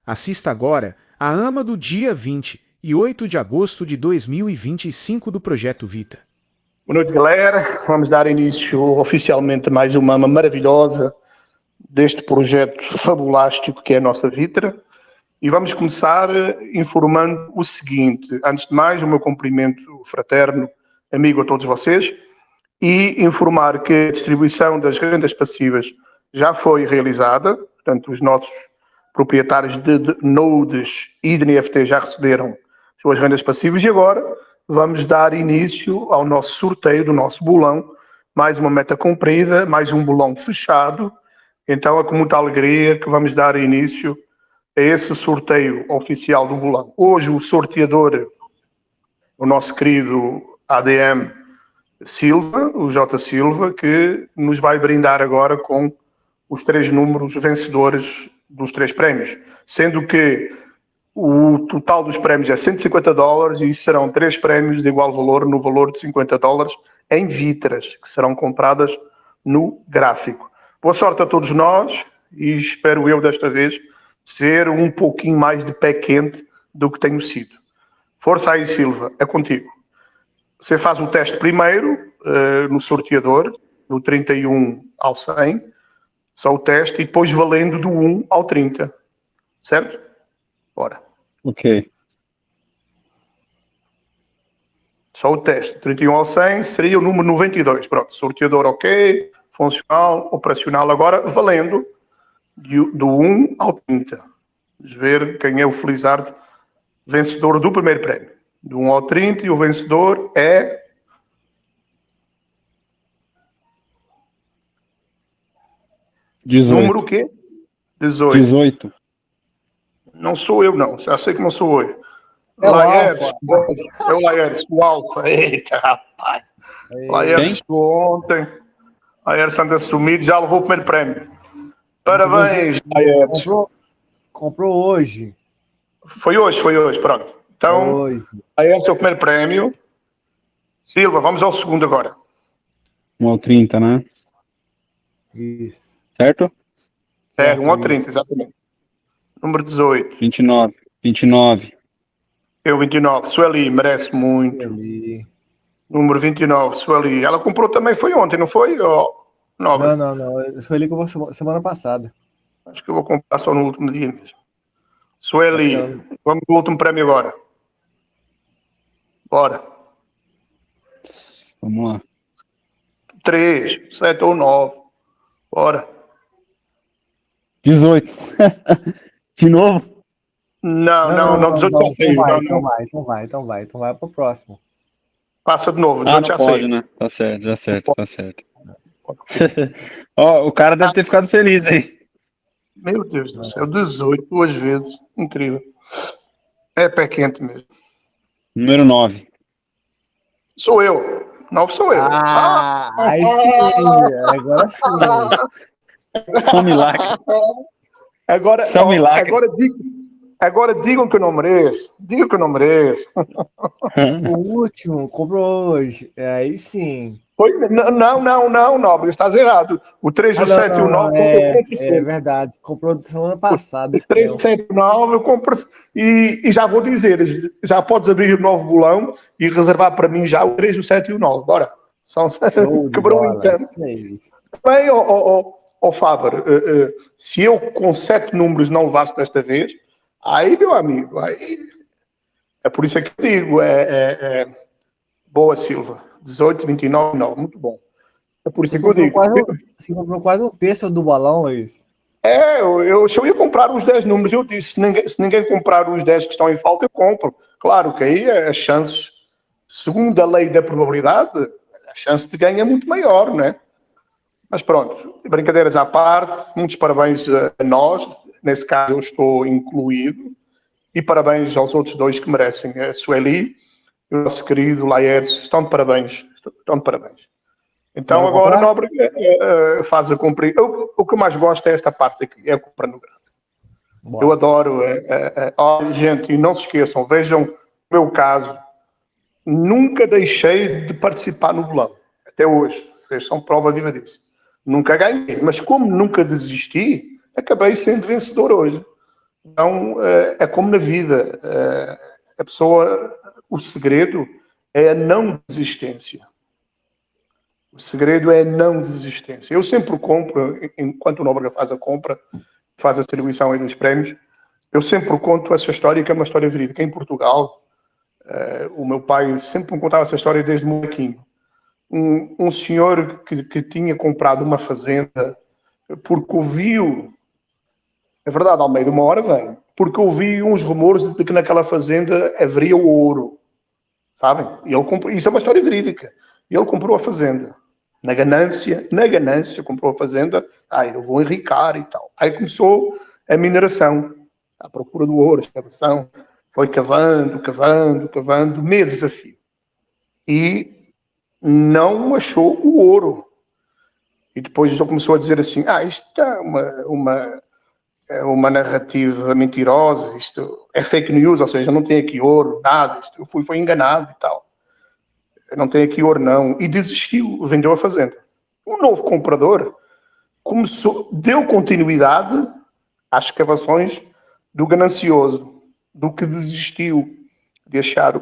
Assista agora a AMA do dia 20 e 8 de agosto de 2025 do Projeto Vita. Boa noite, galera. Vamos dar início oficialmente a mais uma AMA maravilhosa deste projeto fabulástico que é a nossa Vitra. E vamos começar informando o seguinte. Antes de mais, o meu cumprimento fraterno, amigo a todos vocês, e informar que a distribuição das rendas passivas já foi realizada. Portanto, os nossos proprietários de nodes e de NFT já receberam suas rendas passivas e agora vamos dar início ao nosso sorteio do nosso bolão. Mais uma meta cumprida, mais um bolão fechado. Então é com muita alegria que vamos dar início a esse sorteio oficial do bolão. Hoje o sorteador, o nosso querido ADM Silva, o J. Silva, que nos vai brindar agora com os 3 números vencedores dos 3 prémios, sendo que o total dos prémios é $150 e serão 3 prémios de igual valor, no valor de $50 em vitras, que serão compradas no gráfico. Boa sorte a todos nós e espero eu desta vez ser um pouquinho mais de pé quente do que tenho sido. Força aí, Silva, é contigo. Você faz o teste primeiro no sorteador, do 31 ao 100, só o teste, e depois valendo do 1 ao 30. Certo? Bora. Ok. Só o teste. 31 ao 100 seria o número 92. Pronto, sorteador ok, funcional, operacional. Agora valendo do 1 ao 30. Vamos ver quem é o felizardo vencedor do primeiro prémio. Do 1 ao 30 e o vencedor é... Número o quê? 18. 18. Não sou eu, não. Já sei que não sou eu. É o Laércio. Alfa. É o Laércio, o Alfa. Eita, rapaz. Laércio ontem. Laércio anda sumido, já levou o primeiro prémio. Parabéns, Laércio. Comprou hoje. Foi hoje, pronto. Então, Hoje. Laércio é o primeiro prémio. Silva, vamos ao segundo agora. 1 ao 30, né? Isso. Certo? É, 1 ao 30, exatamente. Número 18. 29. Eu, 29. Sueli, merece muito. Ali. Número 29, Sueli. Ela comprou também, foi ontem, não foi? Nobre. Não. Isso foi ali que eu vou semana passada. Acho que eu vou comprar só no último dia mesmo. Sueli, vamos pro último prémio agora. Bora. Vamos lá. 3, 7 ou 9. Bora. 18. De novo? Não, 18 já feio. Então vai pro próximo. Passa de novo, 18 Ah, não já pode, sei. né? Tá certo. Ó, o cara deve ter ficado feliz, hein? Meu Deus do céu, 18, 2 vezes. Incrível. É pé quente mesmo. Número 9. Sou eu. 9 sou eu. Aí sim. Agora sim. Um milagre. Agora, Isso é um milagre. agora digam que eu não mereço. Diga que eu não mereço. O último comprou hoje. Aí sim. Foi? Não, Nobre, estás errado. O 3, o 7 e o 9 eu compro sempre. É verdade. Comprou semana passada. O 3, o 7 e o 9 eu compro. E já vou dizer, já podes abrir o novo bolão e reservar para mim já o 3, o 7 e o 9. Bora. Quebrou o encanto. Bem, Fábio, se eu com 7 números não levasse desta vez, aí, meu amigo, aí... É por isso que eu digo, boa, Silva. 18, 29, 9, muito bom. É por isso que eu digo. Você comprou quase um terço do balão, Luiz. Se eu ia comprar os 10 números, eu disse, se ninguém comprar os 10 que estão em falta, eu compro. Claro que aí as chances, segundo a lei da probabilidade, a chance de ganho é muito maior, não é? Mas pronto, brincadeiras à parte, muitos parabéns a nós, nesse caso eu estou incluído, e parabéns aos outros 2 que merecem, a Sueli e o nosso querido Laércio, estão de parabéns. Então agora, Nobre, faz a compra. O que eu mais gosto é esta parte aqui, é a compra no gráfico. Eu adoro. Olha, gente, e não se esqueçam, vejam o meu caso, nunca deixei de participar no bolão, até hoje, vocês são prova viva disso. Nunca ganhei, mas como nunca desisti, acabei sendo vencedor hoje. Então, é como na vida. A pessoa, o segredo é a não desistência. O segredo é a não desistência. Eu sempre compro, enquanto o Nóbrega faz a compra, faz a distribuição aí dos prémios, eu sempre conto essa história, que é uma história verídica. Em Portugal, o meu pai sempre me contava essa história desde molequinho. Um senhor que tinha comprado uma fazenda porque ouviu, é verdade, ao meio de uma hora vem, porque ouviu uns rumores de que naquela fazenda haveria ouro, sabem? E ele comprou, isso é uma história verídica. E ele comprou a fazenda. Na ganância, comprou a fazenda, eu vou enricar e tal. Aí começou a mineração, à procura do ouro, a escavação, foi cavando, meses a fio. E não achou o ouro. E depois já começou a dizer assim, isto é uma narrativa mentirosa, isto é fake news, ou seja, não tem aqui ouro, nada, isto, eu fui enganado e tal. Não tem aqui ouro não. E desistiu, vendeu a fazenda. O novo comprador deu continuidade às escavações do ganancioso, do que desistiu de achar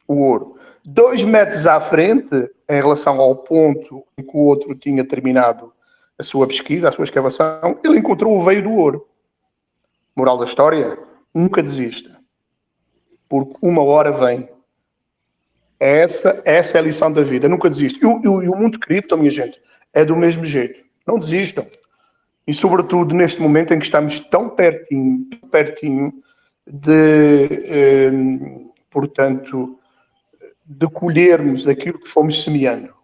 o ouro. 2 metros à frente, em relação ao ponto em que o outro tinha terminado a sua pesquisa, a sua escavação, ele encontrou o veio do ouro. Moral da história, nunca desista. Porque uma hora vem. Essa é a lição da vida, nunca desista. E o mundo cripto, minha gente, é do mesmo jeito. Não desistam. E sobretudo neste momento em que estamos tão pertinho de, portanto, de colhermos aquilo que fomos semeando.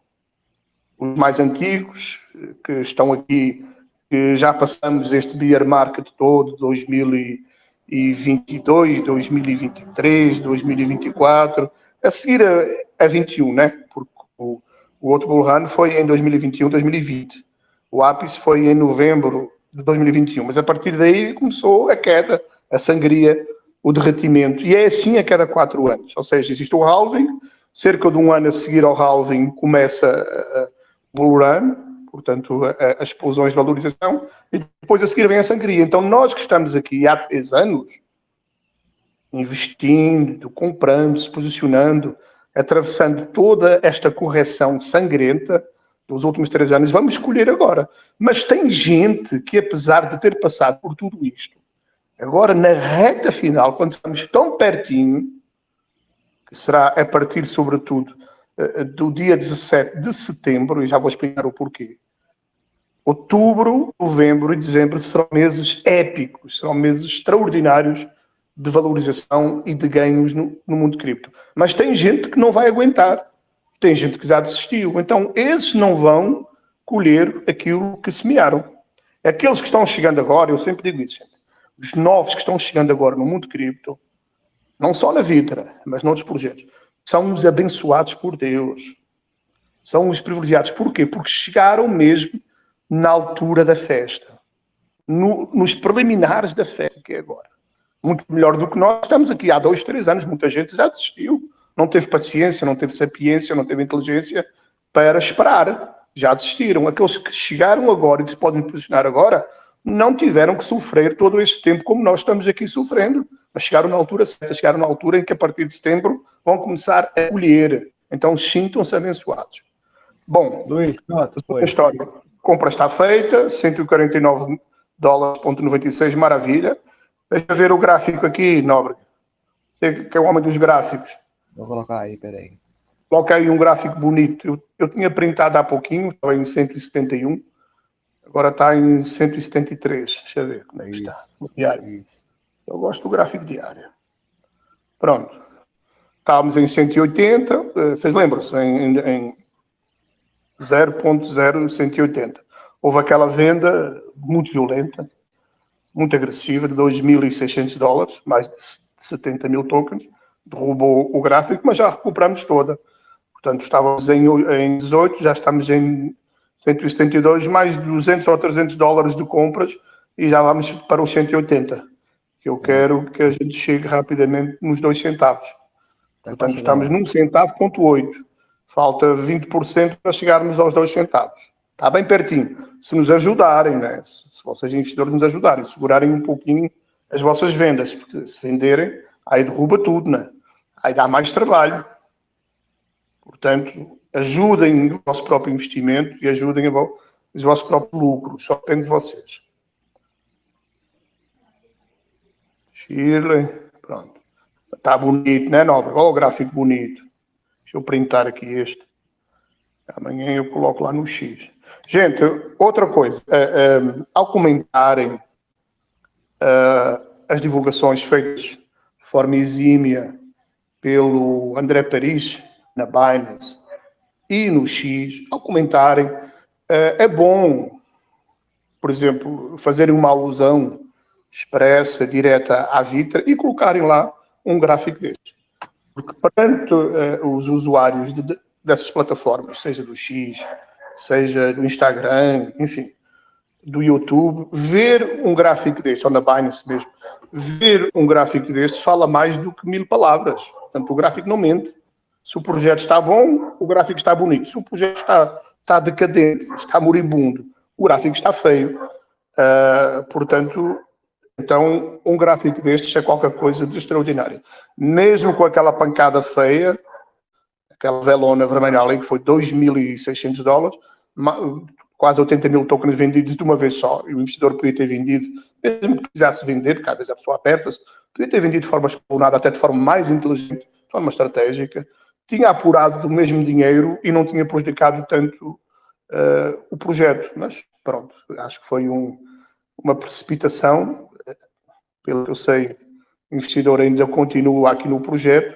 Os mais antigos, que estão aqui, que já passamos este bear market todo, 2022, 2023, 2024, a seguir a 21, né? Porque o outro bull run foi em 2021, 2020. O ápice foi em novembro de 2021. Mas a partir daí começou a queda, a sangria, o derretimento. E é assim a cada 4 anos. Ou seja, existe o halving, cerca de um ano a seguir ao halving começa o bull run, portanto, as explosões de valorização, e depois a seguir vem a sangria. Então, nós que estamos aqui há 3 anos, investindo, comprando, se posicionando, atravessando toda esta correção sangrenta dos últimos 3 anos, vamos escolher agora. Mas tem gente que, apesar de ter passado por tudo isto, agora na reta final, quando estamos tão pertinho, que será a partir, sobretudo, do dia 17 de setembro, e já vou explicar o porquê. Outubro, novembro e dezembro serão meses épicos, serão meses extraordinários de valorização e de ganhos no mundo cripto. Mas tem gente que não vai aguentar. Tem gente que já desistiu. Então, esses não vão colher aquilo que semearam. Aqueles que estão chegando agora, eu sempre digo isso, gente. Os novos que estão chegando agora no mundo cripto, não só na Vitra, mas noutros projetos, são os abençoados por Deus. São os privilegiados. Porquê? Porque chegaram mesmo na altura da festa. Nos preliminares da festa, que é agora. Muito melhor do que nós. Estamos aqui há 2, 3 anos, muita gente já desistiu. Não teve paciência, não teve sapiência, não teve inteligência para esperar. Já desistiram. Aqueles que chegaram agora e que se podem posicionar agora, não tiveram que sofrer todo este tempo como nós estamos aqui sofrendo. Mas chegaram na altura certa, chegaram na altura em que a partir de setembro vão começar a colher. Então sintam-se abençoados. Bom, Luís, a história. A compra está feita, $149,96, maravilha. Deixa eu ver o gráfico aqui, Nóbrega. Você que é o homem dos gráficos. Vou colocar aí, peraí. Coloca aí um gráfico bonito. Eu tinha printado há pouquinho, estava em 171. Agora está em 173. Deixa eu ver como é que está. O diário. Eu gosto do gráfico diário. Pronto. Estávamos em 180. Vocês lembram-se? Em 0.0180. Houve aquela venda muito violenta, muito agressiva, de $2.600, mais de 70 mil tokens. Derrubou o gráfico, mas já recuperamos toda. Portanto, estávamos em 18, já estamos em 172, mais de $200 ou $300 de compras e já vamos para os 180. Que eu quero que a gente chegue rapidamente nos 2 centavos. Portanto, estamos num centavo,8. Falta 20% para chegarmos aos 2 centavos. Está bem pertinho. Se nos ajudarem, né? Se vocês investidores nos ajudarem, segurarem um pouquinho as vossas vendas, porque se venderem, aí derruba tudo, né? Aí dá mais trabalho. Portanto, ajudem o vosso próprio investimento e ajudem os vossos próprios lucros. Só depende de vocês. Shirley, pronto. Está bonito, né, Nobre? Olha o gráfico bonito. Deixa eu printar aqui este. Amanhã eu coloco lá no X. Gente, outra coisa. Ao comentarem as divulgações feitas de forma exímia pelo André Paris, na Binance, e no X, ao comentarem, é bom, por exemplo, fazerem uma alusão expressa, direta à Vitra e colocarem lá um gráfico deste. Porque perante os usuários dessas plataformas, seja do X, seja do Instagram, enfim, do YouTube, ver um gráfico deste, ou na Binance mesmo, ver um gráfico deste fala mais do que 1000 palavras. Portanto, o gráfico não mente. Se o projeto está bom, o gráfico está bonito. Se o projeto está decadente, está moribundo, o gráfico está feio. Portanto, então, um gráfico destes é qualquer coisa de extraordinário. Mesmo com aquela pancada feia, aquela velona vermelha ali, que foi $2.600, quase 80 mil tokens vendidos de uma vez só, e o investidor podia ter vendido, mesmo que precisasse vender, porque às vezes a pessoa aperta-se, podia ter vendido de forma escalonada, até de forma mais inteligente, de forma estratégica, tinha apurado do mesmo dinheiro e não tinha prejudicado tanto o projeto. Mas pronto, acho que foi uma precipitação. Pelo que eu sei, o investidor ainda continua aqui no projeto,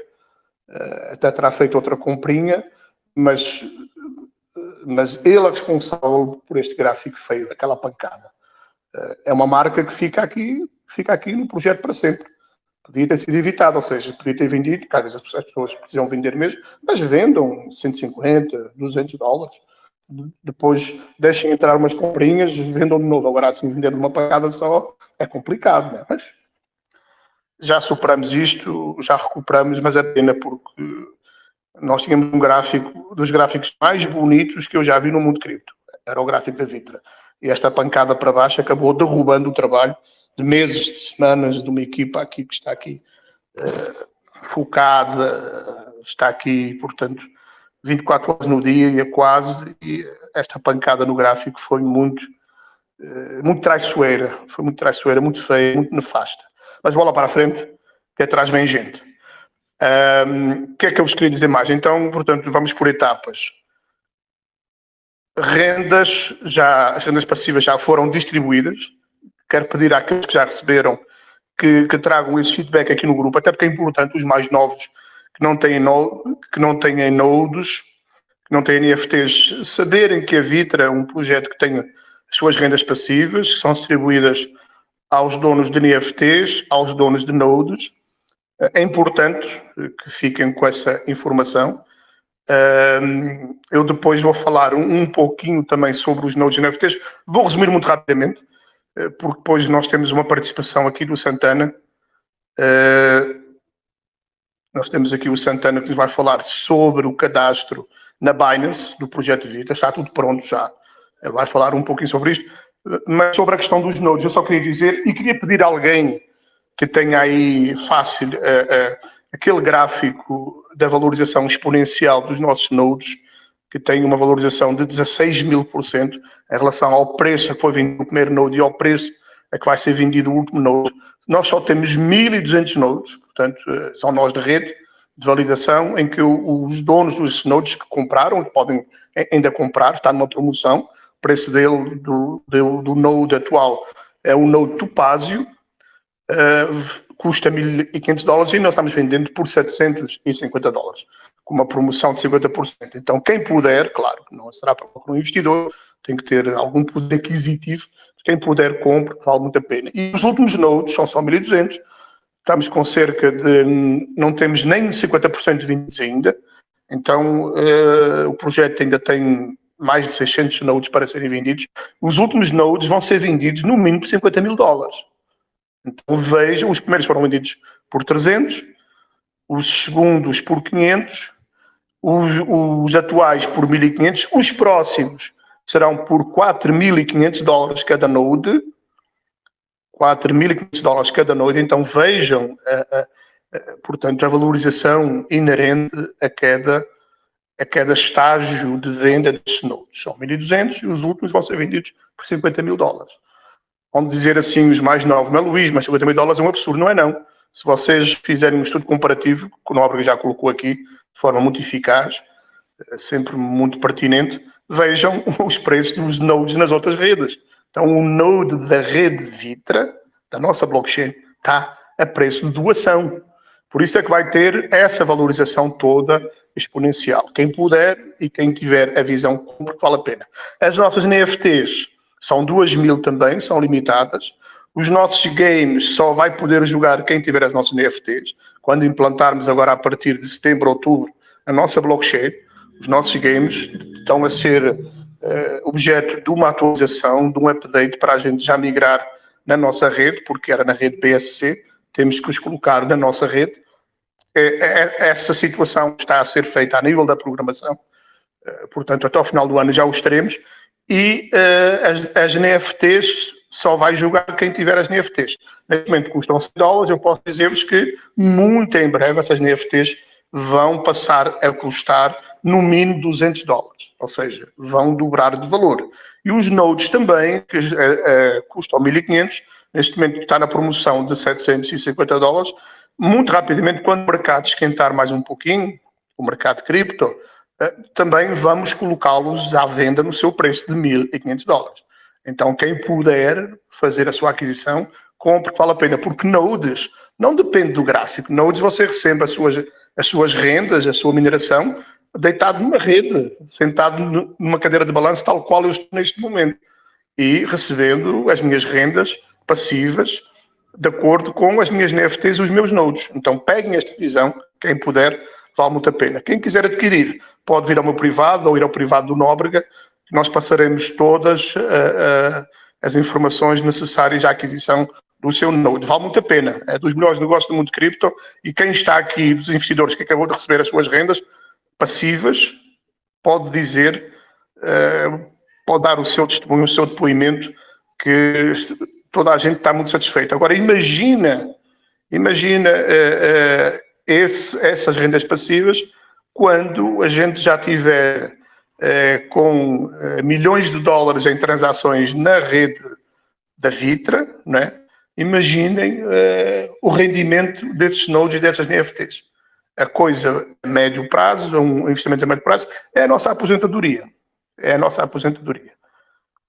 até terá feito outra comprinha, mas ele é responsável por este gráfico feio, aquela pancada. É uma marca que fica aqui no projeto para sempre. Podia ter sido evitado, ou seja, podia ter vendido, que às vezes as pessoas precisam vender mesmo, mas vendam $150, $200. Depois deixem entrar umas comprinhas, vendam de novo. Agora, assim, vender uma pancada só é complicado, né? Mas já superamos isto, já recuperamos, mas é pena porque nós tínhamos um gráfico, dos gráficos mais bonitos que eu já vi no mundo cripto. Era o gráfico da Vitra. E esta pancada para baixo acabou derrubando o trabalho de meses, de semanas, de uma equipa aqui que está aqui focada, está aqui, portanto, 24 horas no dia e quase, e esta pancada no gráfico foi muito traiçoeira, muito feia, muito nefasta. Mas bola para a frente, que atrás vem gente. O que é que eu vos queria dizer mais? Então, portanto, vamos por etapas. As rendas passivas já foram distribuídas. Quero pedir àqueles que já receberam que tragam esse feedback aqui no grupo, até porque é importante os mais novos que não têm nodes, que não têm NFTs, saberem que a Vitra é um projeto que tem as suas rendas passivas, que são distribuídas aos donos de NFTs, aos donos de nodes. É importante que fiquem com essa informação. Eu depois vou falar um pouquinho também sobre os nodes de NFTs. Vou resumir muito rapidamente, porque depois nós temos uma participação aqui do Santana. Nós temos aqui o Santana que nos vai falar sobre o cadastro na Binance do projeto Vita. Está tudo pronto já. Ele vai falar um pouquinho sobre isto. Mas sobre a questão dos nodes, eu só queria dizer, e queria pedir a alguém que tenha aí fácil aquele gráfico da valorização exponencial dos nossos nodes, que tem uma valorização de 16.000% em relação ao preço que foi vendido o primeiro node e ao preço a que vai ser vendido o último node. Nós só temos 1.200 nodes, portanto, são nós de rede de validação, em que os donos dos nodes que compraram, que podem ainda comprar, está numa promoção, o preço dele, do node atual, é o node Topázio, custa $1.500 e nós estamos vendendo por $750, com uma promoção de 50%. Então, quem puder, claro, não será para um investidor, tem que ter algum poder aquisitivo, quem puder compre, vale muito a pena. E os últimos nodes são só 1.200, estamos com cerca de, não temos nem 50% de vendidos ainda, então o projeto ainda tem mais de 600 nodes para serem vendidos. Os últimos nodes vão ser vendidos no mínimo por $50.000. Então vejam, os primeiros foram vendidos por 300, os segundos por 500, os atuais por 1.500, os próximos serão por $4.500 cada node, $4.500 cada node. Então vejam, portanto, a valorização inerente a cada estágio de venda desses nodes. São 1.200 e os últimos vão ser vendidos por $50.000. Vamos dizer assim, os mais novos, não é, Luís, mas $50.000 é um absurdo, não é não. Se vocês fizerem um estudo comparativo, que o Nóbrega já colocou aqui, de forma muito eficaz, sempre muito pertinente, vejam os preços dos nodes nas outras redes. Então, o node da rede Vitra, da nossa blockchain, está a preço de doação. Por isso é que vai ter essa valorização toda exponencial. Quem puder e quem tiver a visão, compre, vale a pena. As nossas NFTs são 2.000 também, são limitadas. Os nossos games só vai poder jogar quem tiver as nossas NFTs. Quando implantarmos agora, a partir de setembro, outubro, a nossa blockchain, os nossos games estão a ser objeto de uma atualização, de um update para a gente já migrar na nossa rede, porque era na rede BSC, temos que os colocar na nossa rede. Essa situação está a ser feita a nível da programação, portanto, até ao final do ano já os teremos, e as NFTs só vai jogar quem tiver as NFTs. Neste momento custam $100, eu posso dizer-vos que muito em breve essas NFTs vão passar a custar no mínimo $200, ou seja, vão dobrar de valor. E os nodes também, que custam 1.500, neste momento está na promoção de $750, muito rapidamente, quando o mercado esquentar mais um pouquinho, o mercado cripto, também vamos colocá-los à venda no seu preço de $1.500. Então, quem puder fazer a sua aquisição, compre, vale a pena, porque nodes não depende do gráfico. Nodes você recebe as suas rendas, a sua mineração, deitado numa rede, sentado numa cadeira de balanço, tal qual eu estou neste momento, e recebendo as minhas rendas passivas de acordo com as minhas NFTs e os meus nodes. Então, peguem esta visão, quem puder, vale muito a pena. Quem quiser adquirir, pode vir ao meu privado ou ir ao privado do Nóbrega, que nós passaremos todas as informações necessárias à aquisição do seu node. Vale muito a pena. É dos melhores negócios do mundo cripto, e quem está aqui, dos investidores que acabou de receber as suas rendas passivas, pode dizer, pode dar o seu testemunho, o seu depoimento, que toda a gente está muito satisfeita. Agora, imagina essas rendas passivas quando a gente já tiver com milhões de dólares em transações na rede da Vitra, não é? Imaginem o rendimento desses nodes e dessas NFTs. A coisa a médio prazo, um investimento a médio prazo, é a nossa aposentadoria. É a nossa aposentadoria.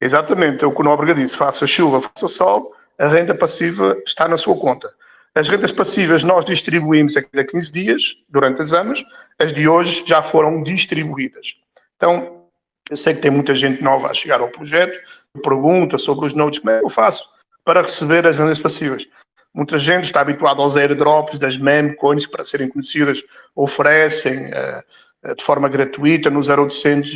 Exatamente, é o que o Nóbrega disse: faça chuva, faça sol, a renda passiva está na sua conta. As rendas passivas nós distribuímos a cada 15 dias, durante os anos. As de hoje já foram distribuídas. Então, eu sei que tem muita gente nova a chegar ao projeto, pergunta sobre os nodes, como é que eu faço para receber as rendas passivas? Muita gente está habituada aos airdrops das meme coins, para serem conhecidas, oferecem de forma gratuita nos 0800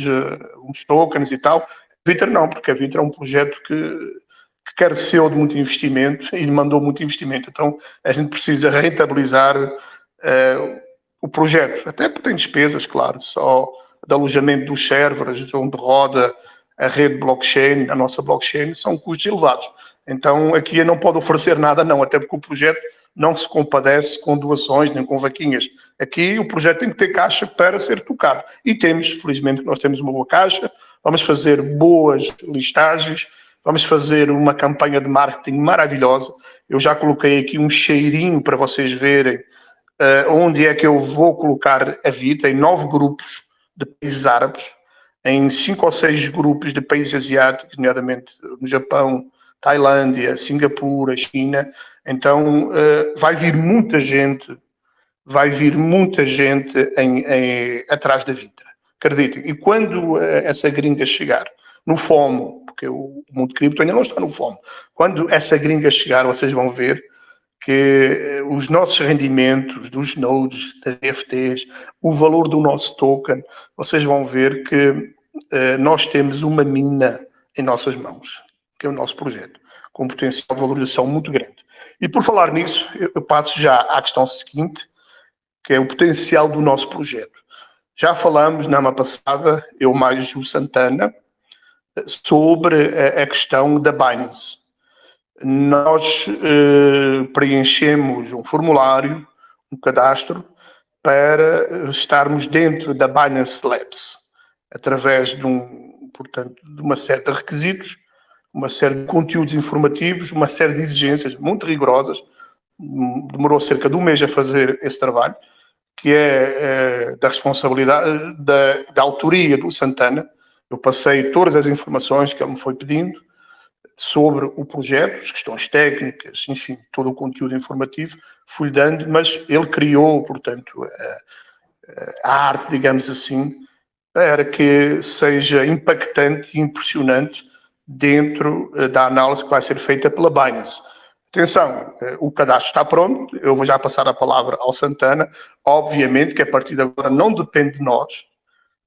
uns tokens e tal. A Vitra não, porque a Vitra é um projeto que careceu de muito investimento e demandou muito investimento. Então, a gente precisa rentabilizar o projeto. Até porque tem despesas, claro, só de alojamento dos servers, onde roda a rede blockchain, a nossa blockchain, são custos elevados. Então, aqui não pode oferecer nada, não, até porque o projeto não se compadece com doações nem com vaquinhas. Aqui o projeto tem que ter caixa para ser tocado. E temos, felizmente, nós temos uma boa caixa, vamos fazer boas listagens, vamos fazer uma campanha de marketing maravilhosa. Eu já coloquei aqui um cheirinho para vocês verem onde é que eu vou colocar a Vitra, em 9 grupos de países árabes, em 5 ou 6 grupos de países asiáticos, nomeadamente no Japão, Tailândia, Singapura, China. Então vai vir muita gente atrás da Vitra, acreditem. E quando essa gringa chegar no FOMO, porque o mundo cripto ainda não está no FOMO, quando essa gringa chegar, vocês vão ver que os nossos rendimentos dos nodes, das NFTs, o valor do nosso token, vocês vão ver que nós temos uma mina em nossas mãos, que é o nosso projeto, com potencial de valorização muito grande. E por falar nisso, eu passo já à questão seguinte, que é o potencial do nosso projeto. Já falamos na AMA passada, eu mais o Santana, sobre a questão da Binance. nós preenchemos um formulário, um cadastro, para estarmos dentro da Binance Labs, através portanto, de uma série de requisitos, uma série de conteúdos informativos, uma série de exigências muito rigorosas. Demorou cerca de um mês a fazer esse trabalho, que é da responsabilidade, da autoria do Santana. Eu passei todas as informações que ele me foi pedindo sobre o projeto, as questões técnicas, enfim, todo o conteúdo informativo, fui dando, mas ele criou, portanto, a arte, digamos assim, para que seja impactante e impressionante dentro da análise que vai ser feita pela Binance. Atenção, o cadastro está pronto, eu vou já passar a palavra ao Santana. Obviamente que a partir de agora não depende de nós,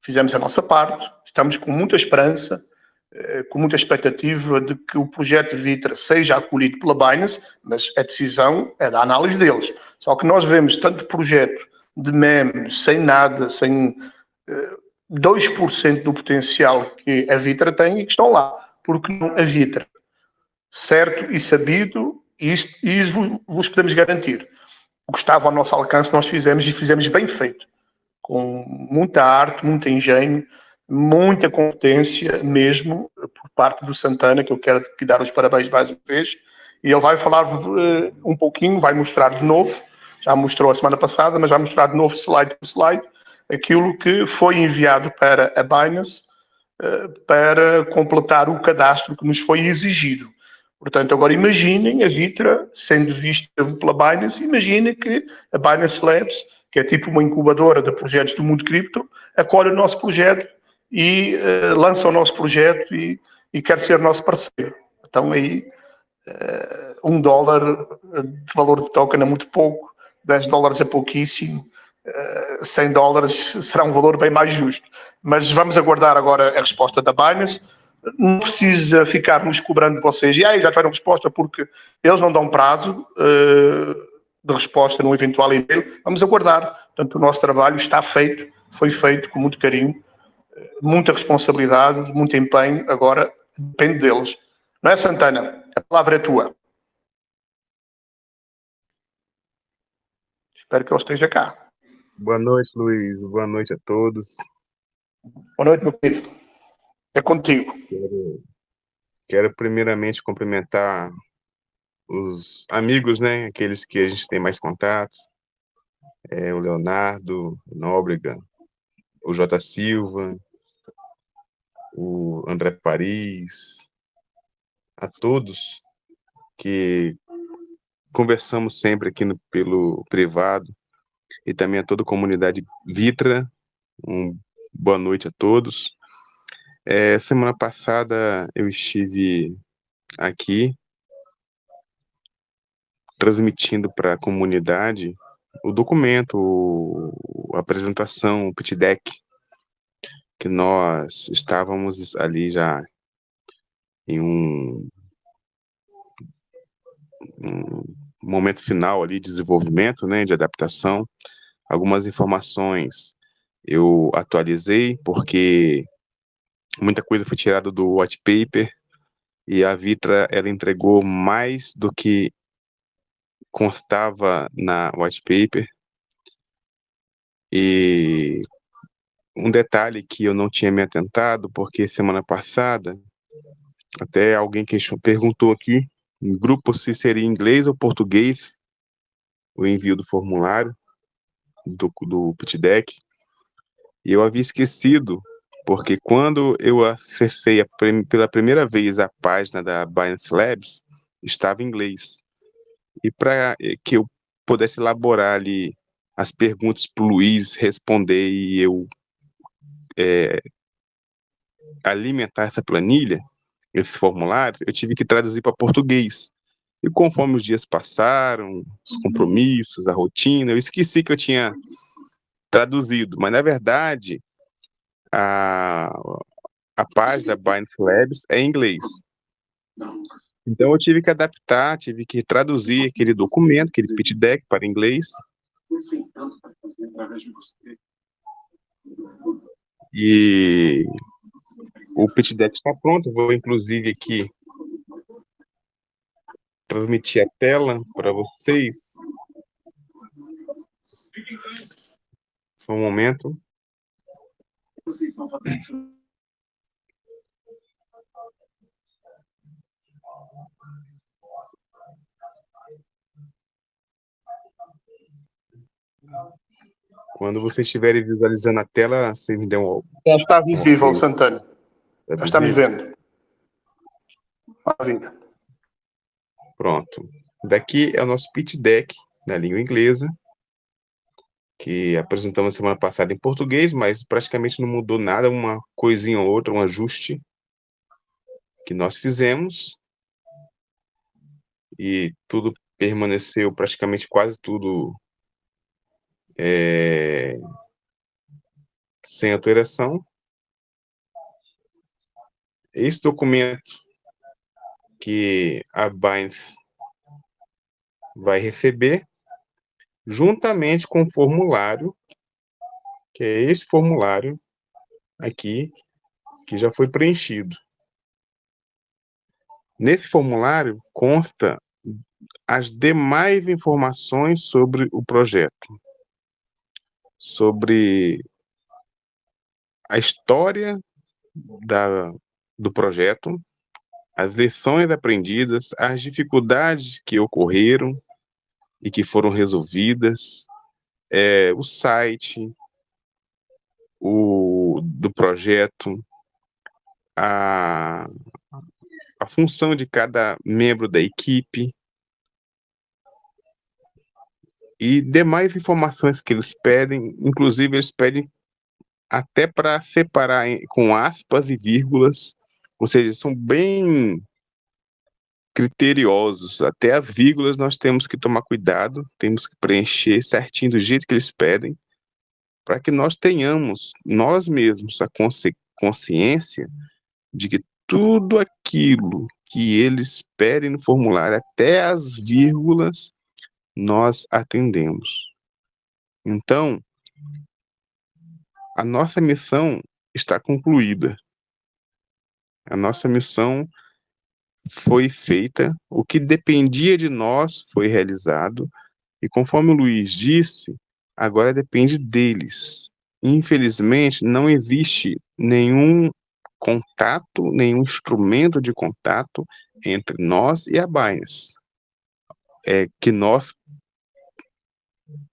fizemos a nossa parte, estamos com muita esperança, com muita expectativa de que o projeto Vitra seja acolhido pela Binance, mas a decisão é da análise deles. Só que nós vemos tanto projeto de memes, sem nada, sem 2% do potencial que a Vitra tem e que estão lá. Porque não a Vitra? Certo e sabido, e isso vos podemos garantir. O que estava ao nosso alcance nós fizemos, e fizemos bem feito. Com muita arte, muito engenho, muita competência mesmo, por parte do Santana, que eu quero aqui dar os parabéns mais uma vez. E ele vai falar um pouquinho, vai mostrar de novo, já mostrou a semana passada, mas vai mostrar de novo, slide por slide, aquilo que foi enviado para a Binance para completar o cadastro que nos foi exigido. Portanto, agora imaginem a Vitra sendo vista pela Binance, imaginem que a Binance Labs, que é tipo uma incubadora de projetos do mundo cripto, acolhe o nosso projeto e lança o nosso projeto e quer ser nosso parceiro. Então aí $1 de valor de token é muito pouco, $10 é pouquíssimo, $100 será um valor bem mais justo. Mas vamos aguardar agora a resposta da Binance. Não precisa ficarmos cobrando de vocês, e aí já tiveram resposta, porque eles não dão prazo de resposta num eventual e-mail. Vamos aguardar. Portanto, o nosso trabalho está feito, foi feito com muito carinho, muita responsabilidade, muito empenho. Agora depende deles. Não é, Santana? A palavra é tua. Espero que ele esteja cá. Boa noite, Luiz. Boa noite a todos. Boa noite, meu querido. É contigo. Quero primeiramente cumprimentar os amigos, né? Aqueles que a gente tem mais contatos. O Leonardo, o Nóbrega, o J. Silva, o André Paris, a todos que conversamos sempre aqui pelo privado, e também a toda a comunidade Vitra. Boa noite a todos. Semana passada eu estive aqui transmitindo para a comunidade o documento, a apresentação, o pitch deck, que nós estávamos ali já em um momento final ali de desenvolvimento, né, de adaptação. Algumas informações eu atualizei, porque muita coisa foi tirada do white paper, e a Vitra, ela entregou mais do que constava na white paper. E um detalhe que eu não tinha me atentado, porque semana passada até alguém perguntou aqui no grupo se seria inglês ou português o envio do formulário do pitch deck, e eu havia esquecido, porque quando eu acessei pela primeira vez a página da Binance Labs, estava em inglês. E para que eu pudesse elaborar ali as perguntas para o Luiz responder e eu alimentar essa planilha, esse formulário, eu tive que traduzir para português. E conforme os dias passaram, os compromissos, a rotina, eu esqueci que eu tinha traduzido, mas na verdade a página da Binance Labs é em inglês. Então eu tive que adaptar, tive que traduzir aquele documento, aquele pitch deck para inglês. E o pitch deck está pronto, vou inclusive aqui transmitir a tela para vocês. Só um momento. Quando vocês estiverem visualizando a tela, vocês me dão Já está visível, Ok. Santana. um. Já estamos vendo. Maravilha. Pronto. Daqui é o nosso pitch deck da língua inglesa, que apresentamos semana passada em português, mas praticamente não mudou nada, uma coisinha ou outra, um ajuste que nós fizemos. E tudo permaneceu, praticamente quase tudo sem alteração. Esse documento que a Binance vai receber, juntamente com o formulário, que é esse formulário aqui, que já foi preenchido. Nesse formulário consta as demais informações sobre o projeto, sobre a história do projeto, as lições aprendidas, as dificuldades que ocorreram e que foram resolvidas, o site do projeto, a função de cada membro da equipe e demais informações que eles pedem, inclusive eles pedem até para separar com aspas e vírgulas, ou seja, são bem criteriosos. Até as vírgulas nós temos que tomar cuidado, temos que preencher certinho do jeito que eles pedem, para que nós tenhamos, nós mesmos, a consciência de que tudo aquilo que eles pedem no formulário, até as vírgulas, nós atendemos. Então, a nossa missão está concluída. A nossa missão foi feita, o que dependia de nós foi realizado, e conforme o Luiz disse, agora depende deles. Infelizmente, não existe nenhum contato, nenhum instrumento de contato entre nós e a Binance, que nós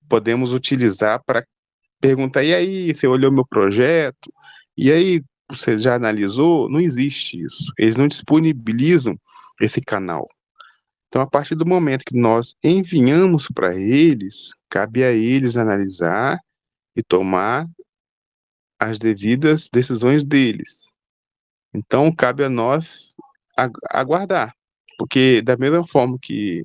podemos utilizar para perguntar, e aí, você olhou meu projeto? E aí, você já analisou? Não existe isso. Eles não disponibilizam esse canal. Então, a partir do momento que nós enviamos para eles, cabe a eles analisar e tomar as devidas decisões deles. Então, cabe a nós aguardar, porque da mesma forma que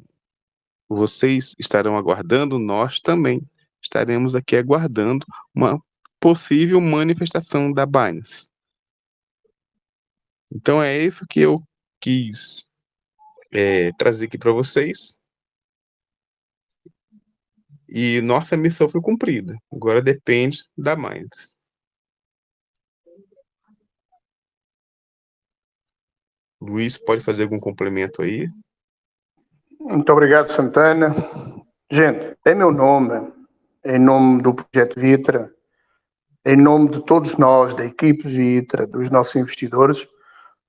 vocês estarão aguardando, nós também estaremos aqui aguardando uma possível manifestação da Binance. Então, é isso que eu quis trazer aqui para vocês. E nossa missão foi cumprida. Agora depende da Binance. Luiz, pode fazer algum complemento aí? Muito obrigado, Santana. Gente, em meu nome, em nome do Projeto Vitra, em nome de todos nós, da equipe Vitra, dos nossos investidores,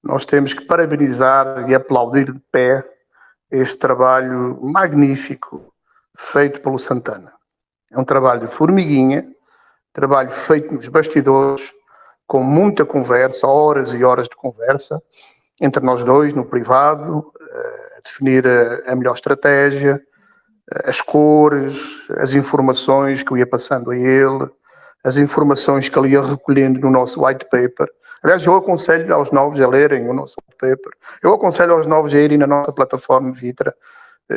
nós temos que parabenizar e aplaudir de pé este trabalho magnífico feito pelo Santana. É um trabalho de formiguinha, trabalho feito nos bastidores, com muita conversa, horas e horas de conversa, entre nós dois, no privado, definir a melhor estratégia, as cores, as informações que eu ia passando a ele, as informações que ele ia recolhendo no nosso white paper. Aliás, eu aconselho aos novos a lerem o nosso white paper. Eu aconselho aos novos a irem na nossa plataforma Vitra.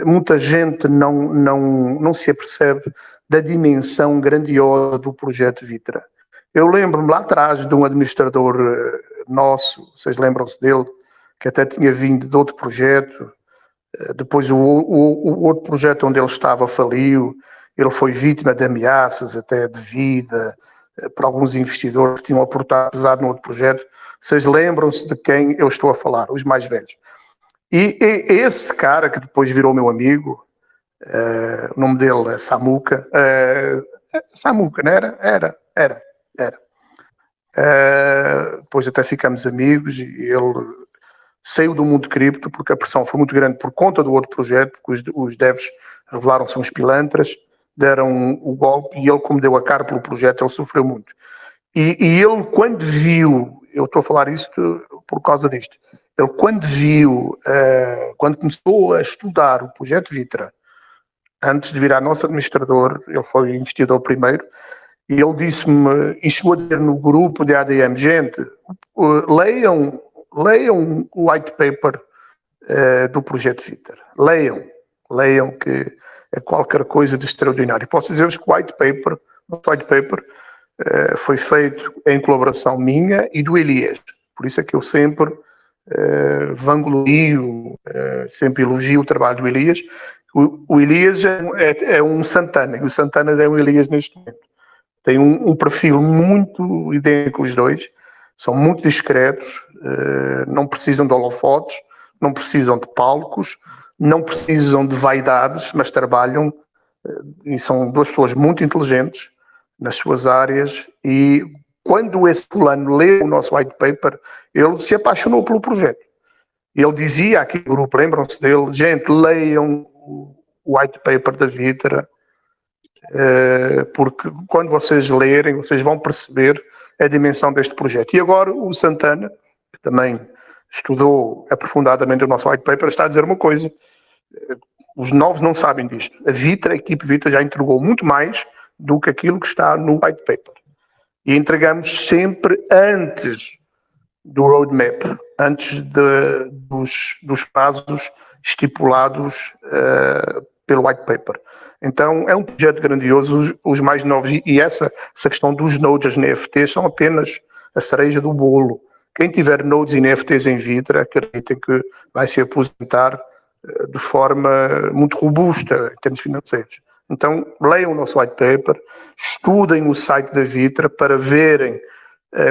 Muita gente não se apercebe da dimensão grandiosa do projeto Vitra. Eu lembro-me lá atrás de um administrador nosso, vocês lembram-se dele, que até tinha vindo de outro projeto. Depois o outro projeto onde ele estava faliu, ele foi vítima de ameaças até de vida por alguns investidores que tinham aportado pesado no outro projeto. Vocês lembram-se de quem eu estou a falar, os mais velhos. E esse cara que depois virou meu amigo, o nome dele é Samuca. Samuca, não era? Era. Depois até ficamos amigos e ele saiu do mundo cripto porque a pressão foi muito grande por conta do outro projeto, porque os devs revelaram-se uns pilantras, deram o golpe e ele, como deu a cara pelo projeto, ele sofreu muito. E ele, quando viu, eu estou a falar isto por causa disto, ele quando viu, quando começou a estudar o projeto Vitra, antes de virar nosso administrador, ele foi investidor primeiro, e ele disse-me, e chegou a dizer no grupo de ADM, gente, leiam o white paper do projeto Vitra, leiam que é qualquer coisa de extraordinário. Posso dizer-vos que o white paper foi feito em colaboração minha e do Elias, por isso é que eu sempre vanglorio, sempre elogio o trabalho do Elias. O Elias é um Santana, e o Santana é um Elias neste momento. Tem um perfil muito idêntico os dois, são muito discretos, não precisam de holofotes, não precisam de palcos, não precisam de vaidades, mas trabalham, e são duas pessoas muito inteligentes nas suas áreas, e quando esse fulano leu o nosso white paper, ele se apaixonou pelo projeto. Ele dizia aqui no grupo, lembram-se dele, gente, leiam o white paper da Vitra, porque quando vocês lerem, vocês vão perceber a dimensão deste projeto. E agora o Santana, que também estudou aprofundadamente o nosso white paper, está a dizer uma coisa, os novos não sabem disto. A equipe Vitra já entregou muito mais do que aquilo que está no white paper. E entregamos sempre antes do roadmap, antes dos prazos estipulados pelo white paper. Então é um projeto grandioso, os mais novos, e essa questão dos nodes, as NFTs, são apenas a cereja do bolo. Quem tiver nodes e NFTs em Vitra, acreditem que vai se aposentar de forma muito robusta em termos financeiros. Então leiam o nosso white paper, estudem o site da Vitra para verem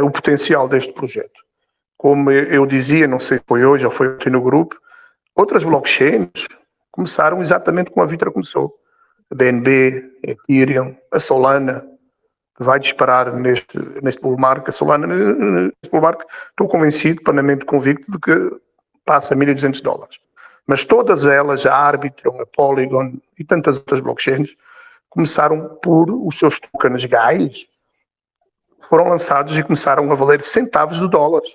o potencial deste projeto. Como eu dizia, não sei se foi hoje ou foi ontem no grupo, outras blockchains começaram exatamente como a Vitra começou. A BNB, a Ethereum, a Solana, que vai disparar neste bull market. A Solana, neste bull market, estou convencido, plenamente convicto, de que passa $1.200. Mas todas elas, a Arbitrum, a Polygon e tantas outras blockchains, começaram por os seus tokens GAIs, foram lançados e começaram a valer centavos de dólares.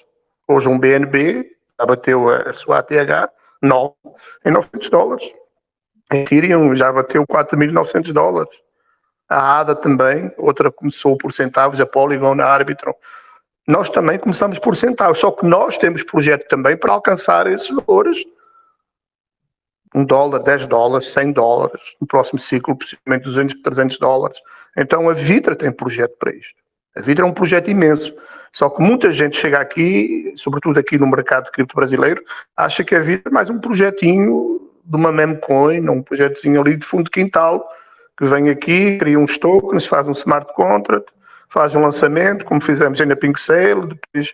Hoje um BNB já bateu a sua ATH 9 em $900. A Ethereum já bateu $4.900. A ADA também, outra começou por centavos, a Polygon, a Arbitrum. Nós também começamos por centavos, só que nós temos projeto também para alcançar esses valores. $1, $10, $100, no próximo ciclo, possivelmente $200, $300. Então a Vitra tem projeto para isto. A Vitra é um projeto imenso. Só que muita gente chega aqui, sobretudo aqui no mercado cripto brasileiro, acha que a Vitra é mais um projetinho de uma memecoin, um projetozinho ali de fundo de quintal, que vem aqui, cria uns tokens, faz um smart contract, faz um lançamento, como fizemos aí na Pink Sale, depois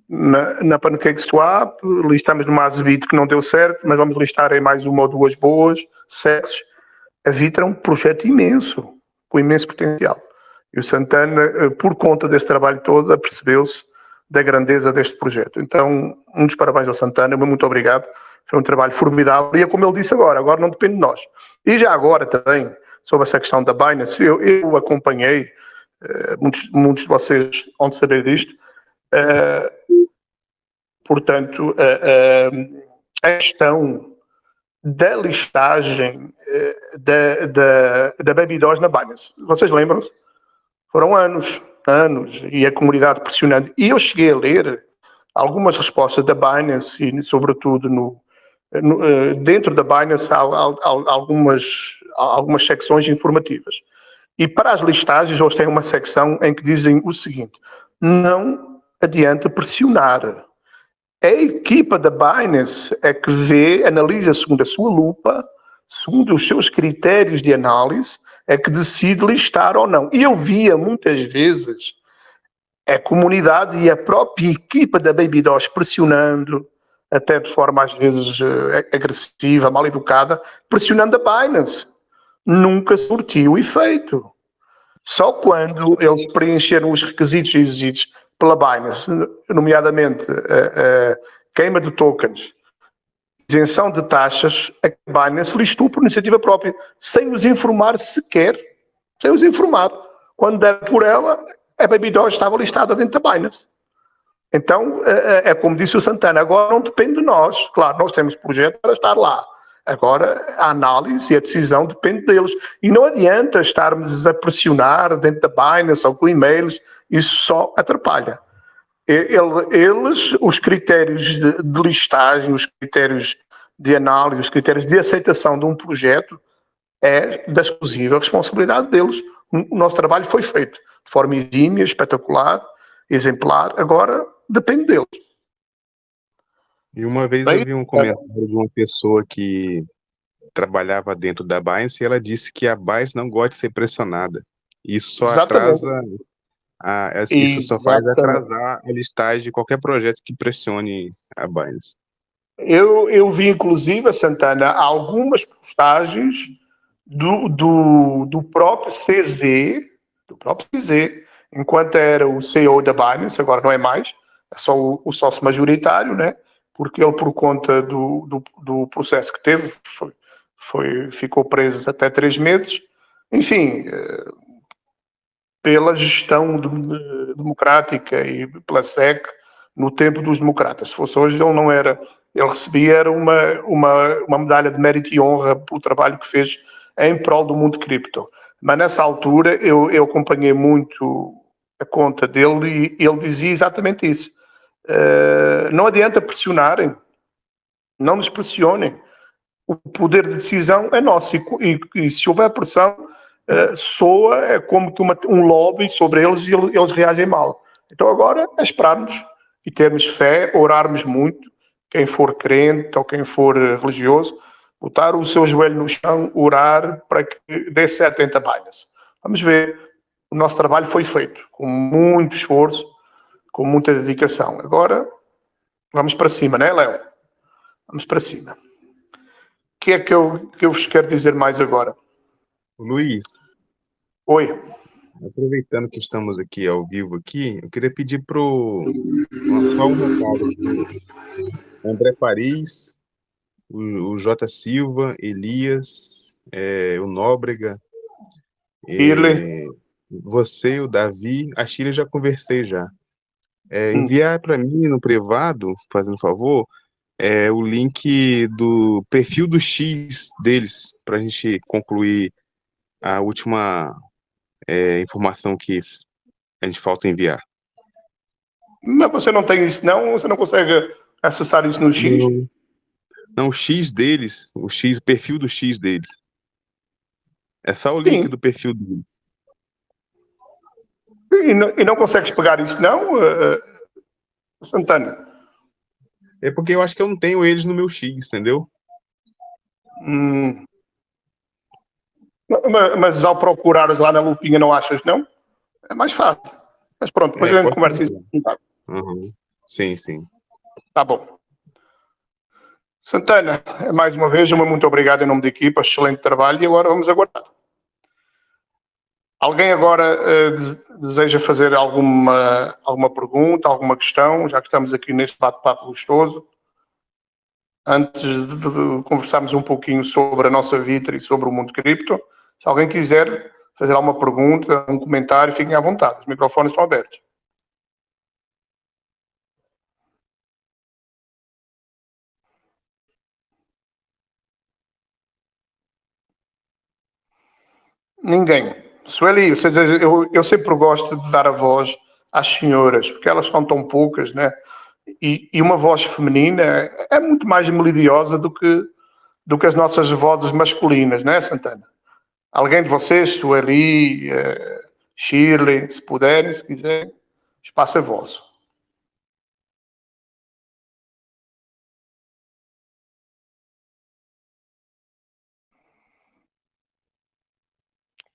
na PancakeSwap, listamos no Masbit que não deu certo, mas vamos listar aí mais uma ou duas boas, sexes. A Vitra é um projeto imenso, com imenso potencial. E o Santana, por conta desse trabalho todo, apercebeu-se da grandeza deste projeto. Então, muitos parabéns ao Santana, muito obrigado. Foi um trabalho formidável. E é como ele disse agora não depende de nós. E já agora também, sobre essa questão da Binance, eu acompanhei, muitos de vocês vão saber disto, portanto, a questão da listagem da Baby Doge na Binance. Vocês lembram-se? Foram anos, e a comunidade pressionando. E eu cheguei a ler algumas respostas da Binance e, sobretudo, dentro da Binance há algumas secções informativas. E para as listagens, eles têm uma secção em que dizem o seguinte: não adianta pressionar. A equipa da Binance é que analisa segundo a sua lupa, segundo os seus critérios de análise, é que decide listar ou não. E eu via muitas vezes a comunidade e a própria equipa da Baby Doge pressionando, até de forma às vezes agressiva, mal educada, pressionando a Binance. Nunca surtiu efeito. Só quando eles preencheram os requisitos exigidos pela Binance, nomeadamente a queima de tokens, isenção de taxas, a Binance listou por iniciativa própria, sem os informar sequer, sem os informar. Quando der por ela, a Baby Doge estava listada dentro da Binance. Então, é como disse o Santana, agora não depende de nós. Claro, nós temos projeto para estar lá. Agora, a análise e a decisão depende deles. E não adianta estarmos a pressionar dentro da Binance ou com e-mails, isso só atrapalha. Eles, os critérios de listagem, os critérios de análise, os critérios de aceitação de um projeto é da exclusiva responsabilidade deles. O nosso trabalho foi feito de forma exímia, espetacular, exemplar, agora depende deles. E uma vez eu vi um comentário de uma pessoa que trabalhava dentro da Binance e ela disse que a Binance não gosta de ser pressionada. Isso só atrasa, isso só faz atrasar a listagem de qualquer projeto que pressione a Binance. Eu vi, inclusive, Santana, algumas postagens do próprio CZ, enquanto era o CEO da Binance, agora não é mais, é só o sócio majoritário, né? Porque ele, por conta do processo que teve, ficou preso até 3 meses. Enfim, pela gestão democrática e pela SEC no tempo dos democratas. Se fosse hoje, ele não era. Ele recebia uma medalha de mérito e honra pelo trabalho que fez em prol do mundo cripto. Mas nessa altura eu acompanhei muito a conta dele e ele dizia exatamente isso. Não adianta pressionarem, não nos pressionem. O poder de decisão é nosso e se houver pressão, soa é como que um lobby sobre eles e eles reagem mal. Então agora é esperarmos e termos fé, orarmos muito, quem for crente ou quem for religioso, botar o seu joelho no chão, orar para que dê certo dentro da Binance. Vamos ver. O nosso trabalho foi feito com muito esforço, com muita dedicação. Agora, vamos para cima, não é, Léo? Vamos para cima. O que é que eu vos quero dizer mais agora? Luiz. Oi. Aproveitando que estamos aqui ao vivo aqui, eu queria pedir só um recado aqui. André Paris, o J. Silva, Elias, o Nóbrega, você, o Davi, a Shirley já conversei já. Enviar para mim no privado, fazendo um favor, o link do perfil do X deles, para a gente concluir a última informação que a gente falta enviar. Mas você não tem isso, não? Você não consegue acessar isso no X? Não, o X deles, o perfil do X deles. É só o link do perfil deles. E não consegues pegar isso, não, Santana? É porque eu acho que eu não tenho eles no meu X, entendeu? Mas ao procurares lá na lupinha não achas, não? É mais fácil. Mas pronto, depois a gente conversa isso. Sim, sim. Tá bom. Santana, mais uma vez, muito obrigado em nome da equipa, excelente trabalho, e agora vamos aguardar. Alguém agora deseja fazer alguma pergunta, alguma questão, já que estamos aqui neste bate-papo gostoso? Antes de conversarmos um pouquinho sobre a nossa vida e sobre o mundo cripto, se alguém quiser fazer alguma pergunta, um comentário, fiquem à vontade, os microfones estão abertos. Ninguém. Sueli, ou seja, eu sempre gosto de dar a voz às senhoras, porque elas são tão poucas, né? E uma voz feminina é muito mais melodiosa do que as nossas vozes masculinas, né, Santana? Alguém de vocês, Sueli, Shirley, se puderem, se quiserem, espaço é vosso.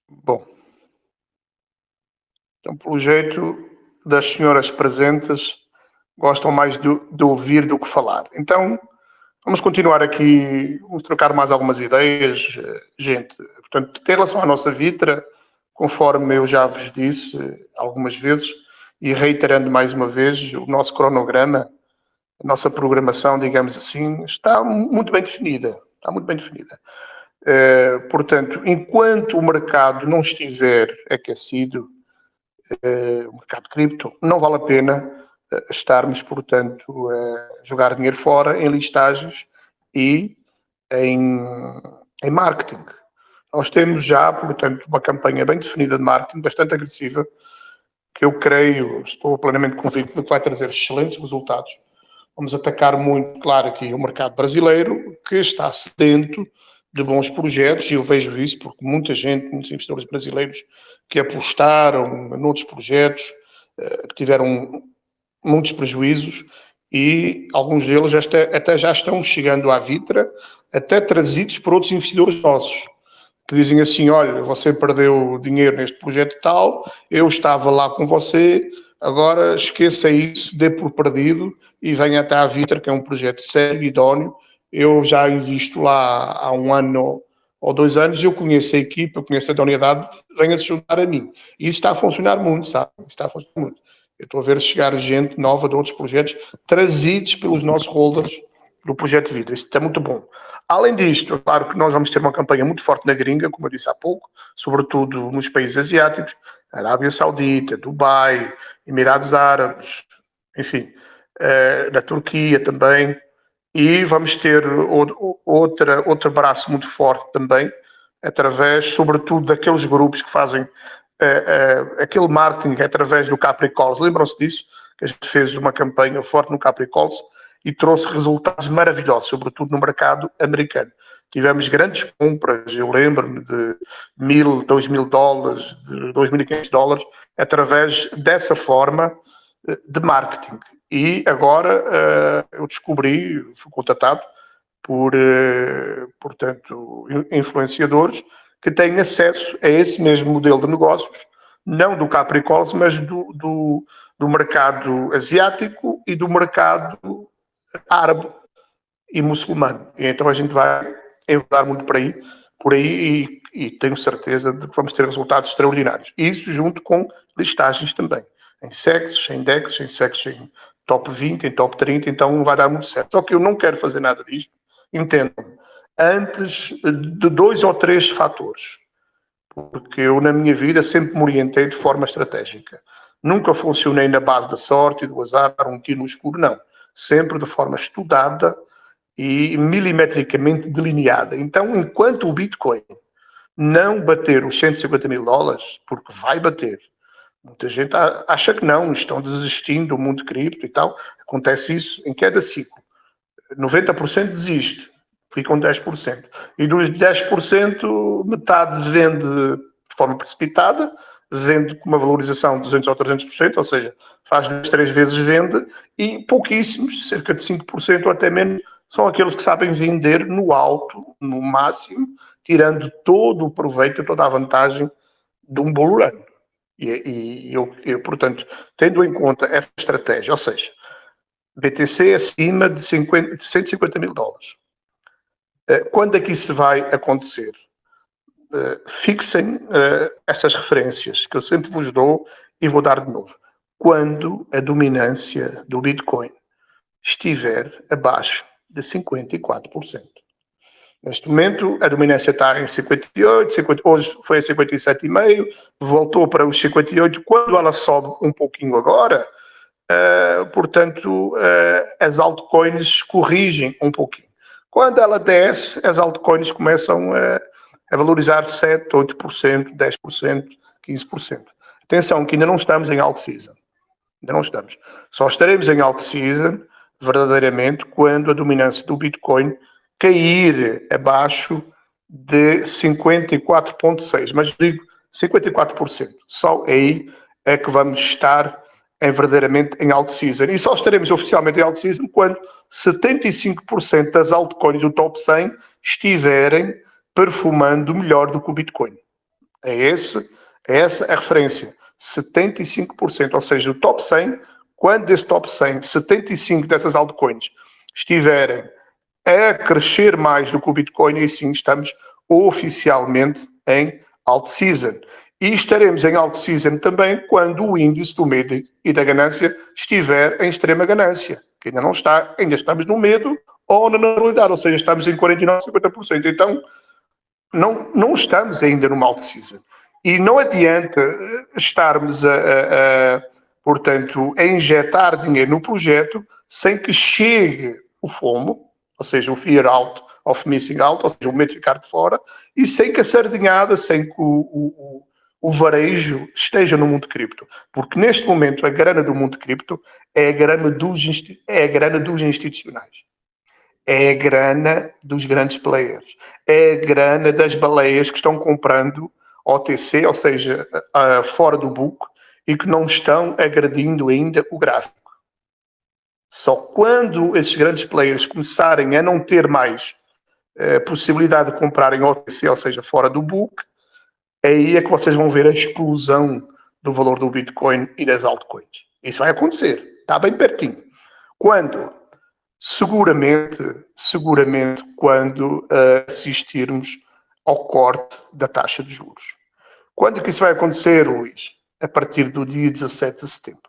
Bom. Então, pelo jeito das senhoras presentes, gostam mais de ouvir do que falar. Então, vamos continuar aqui, vamos trocar mais algumas ideias, gente. Portanto, em relação à nossa Vitra, conforme eu já vos disse algumas vezes, e reiterando mais uma vez, o nosso cronograma, a nossa programação, digamos assim, está muito bem definida. Está muito bem definida. Portanto, enquanto o mercado não estiver aquecido, o mercado de cripto, não vale a pena estarmos, portanto, a jogar dinheiro fora em listagens e em marketing. Nós temos já, portanto, uma campanha bem definida de marketing, bastante agressiva, que eu creio, estou plenamente convicto de que vai trazer excelentes resultados. Vamos atacar muito, claro, aqui o mercado brasileiro, que está sedento de bons projetos, e eu vejo isso porque muita gente, muitos investidores brasileiros que apostaram noutros projetos, que tiveram muitos prejuízos, e alguns deles até já estão chegando à Vitra, até trazidos por outros investidores nossos, que dizem assim, olha, você perdeu dinheiro neste projeto tal, eu estava lá com você, agora esqueça isso, dê por perdido e venha até à Vitra, que é um projeto sério, idóneo. Eu já invisto lá há 1 ano ou 2 anos, eu conheço a equipa, eu conheço a idoneidade, venha-se juntar a mim. E isso está a funcionar muito, sabe? Está a funcionar muito. Eu estou a ver chegar gente nova de outros projetos, trazidos pelos nossos holders do projeto Vitra. Isso é muito bom. Além disto, é claro que nós vamos ter uma campanha muito forte na gringa, como eu disse há pouco, sobretudo nos países asiáticos, Arábia Saudita, Dubai, Emirados Árabes, enfim, na Turquia também. E vamos ter outro braço muito forte também, através, sobretudo, daqueles grupos que fazem aquele marketing através do Capricorns. Lembram-se disso? Que a gente fez uma campanha forte no Capricorns e trouxe resultados maravilhosos, sobretudo no mercado americano. Tivemos grandes compras, eu lembro-me de $1.000, $2.000, de $2.500, através dessa forma de marketing. E agora eu descobri, fui contatado por, portanto, influenciadores que têm acesso a esse mesmo modelo de negócios, não do Capricorns, mas do mercado asiático e do mercado árabe e muçulmano. E então a gente vai enverdar muito por aí e tenho certeza de que vamos ter resultados extraordinários. Isso junto com listagens também, em SEX, em DEX, em SEX, em top 20, em top 30, então vai dar muito certo. Só que eu não quero fazer nada disto, entendam, antes de 2 ou 3 fatores. Porque eu, na minha vida, sempre me orientei de forma estratégica. Nunca funcionei na base da sorte e do azar, um tiro no escuro, não. Sempre de forma estudada e milimetricamente delineada. Então, enquanto o Bitcoin não bater os $150.000, porque vai bater, muita gente acha que não, estão desistindo do mundo cripto e tal, acontece isso em cada ciclo. 90% desiste, ficam 10%. E dos 10%, metade vende de forma precipitada, vende com uma valorização de 200% ou 300%, ou seja, faz 2-3 vezes vende, e pouquíssimos, cerca de 5% ou até menos, são aqueles que sabem vender no alto, no máximo, tirando todo o proveito, toda a vantagem de um bull run. E eu, portanto, tendo em conta essa estratégia, ou seja, BTC acima de $150.000. Quando é que isso vai acontecer? Fixem estas referências que eu sempre vos dou e vou dar de novo. Quando a dominância do Bitcoin estiver abaixo de 54%. Neste momento, a dominância está em 58%, hoje foi a 57,5%, voltou para os 58%. Quando ela sobe um pouquinho agora, portanto, as altcoins corrigem um pouquinho. Quando ela desce, as altcoins começam a valorizar 7%, 8%, 10%, 15%. Atenção que ainda não estamos em alt season. Ainda não estamos. Só estaremos em alt season, verdadeiramente, quando a dominância do Bitcoin cair abaixo de 54,6%. Mas digo 54%. Só aí é que vamos estar verdadeiramente em alt season. E só estaremos oficialmente em alt season quando 75% das altcoins do top 100 estiverem perfumando melhor do que o Bitcoin. É essa a referência. 75%, ou seja, o top 100 quando desse top 100, 75 dessas altcoins estiverem a crescer mais do que o Bitcoin, e sim estamos oficialmente em alt season. E estaremos em alt season também quando o índice do medo e da ganância estiver em extrema ganância, que ainda não está, ainda estamos no medo ou na normalidade, ou seja, estamos em 49%, 50%. Então, não estamos ainda no alt season. E não adianta estarmos portanto, a injetar dinheiro no projeto sem que chegue o FOMO, ou seja, o Fear Out of Missing Out, ou seja, o medo de ficar de fora, e sem que a sardinhada, sem que o varejo esteja no mundo cripto. Porque neste momento a grana do mundo cripto é a grana dos institucionais. É a grana dos grandes players. É a grana das baleias que estão comprando OTC, ou seja, fora do book, e que não estão agredindo ainda o gráfico. Só quando esses grandes players começarem a não ter mais possibilidade de comprarem OTC, ou seja, fora do book, aí é que vocês vão ver a explosão do valor do Bitcoin e das altcoins. Isso vai acontecer. Está bem pertinho. Quando? Seguramente quando assistirmos ao corte da taxa de juros. Quando que isso vai acontecer, Luís? A partir do dia 17 de setembro.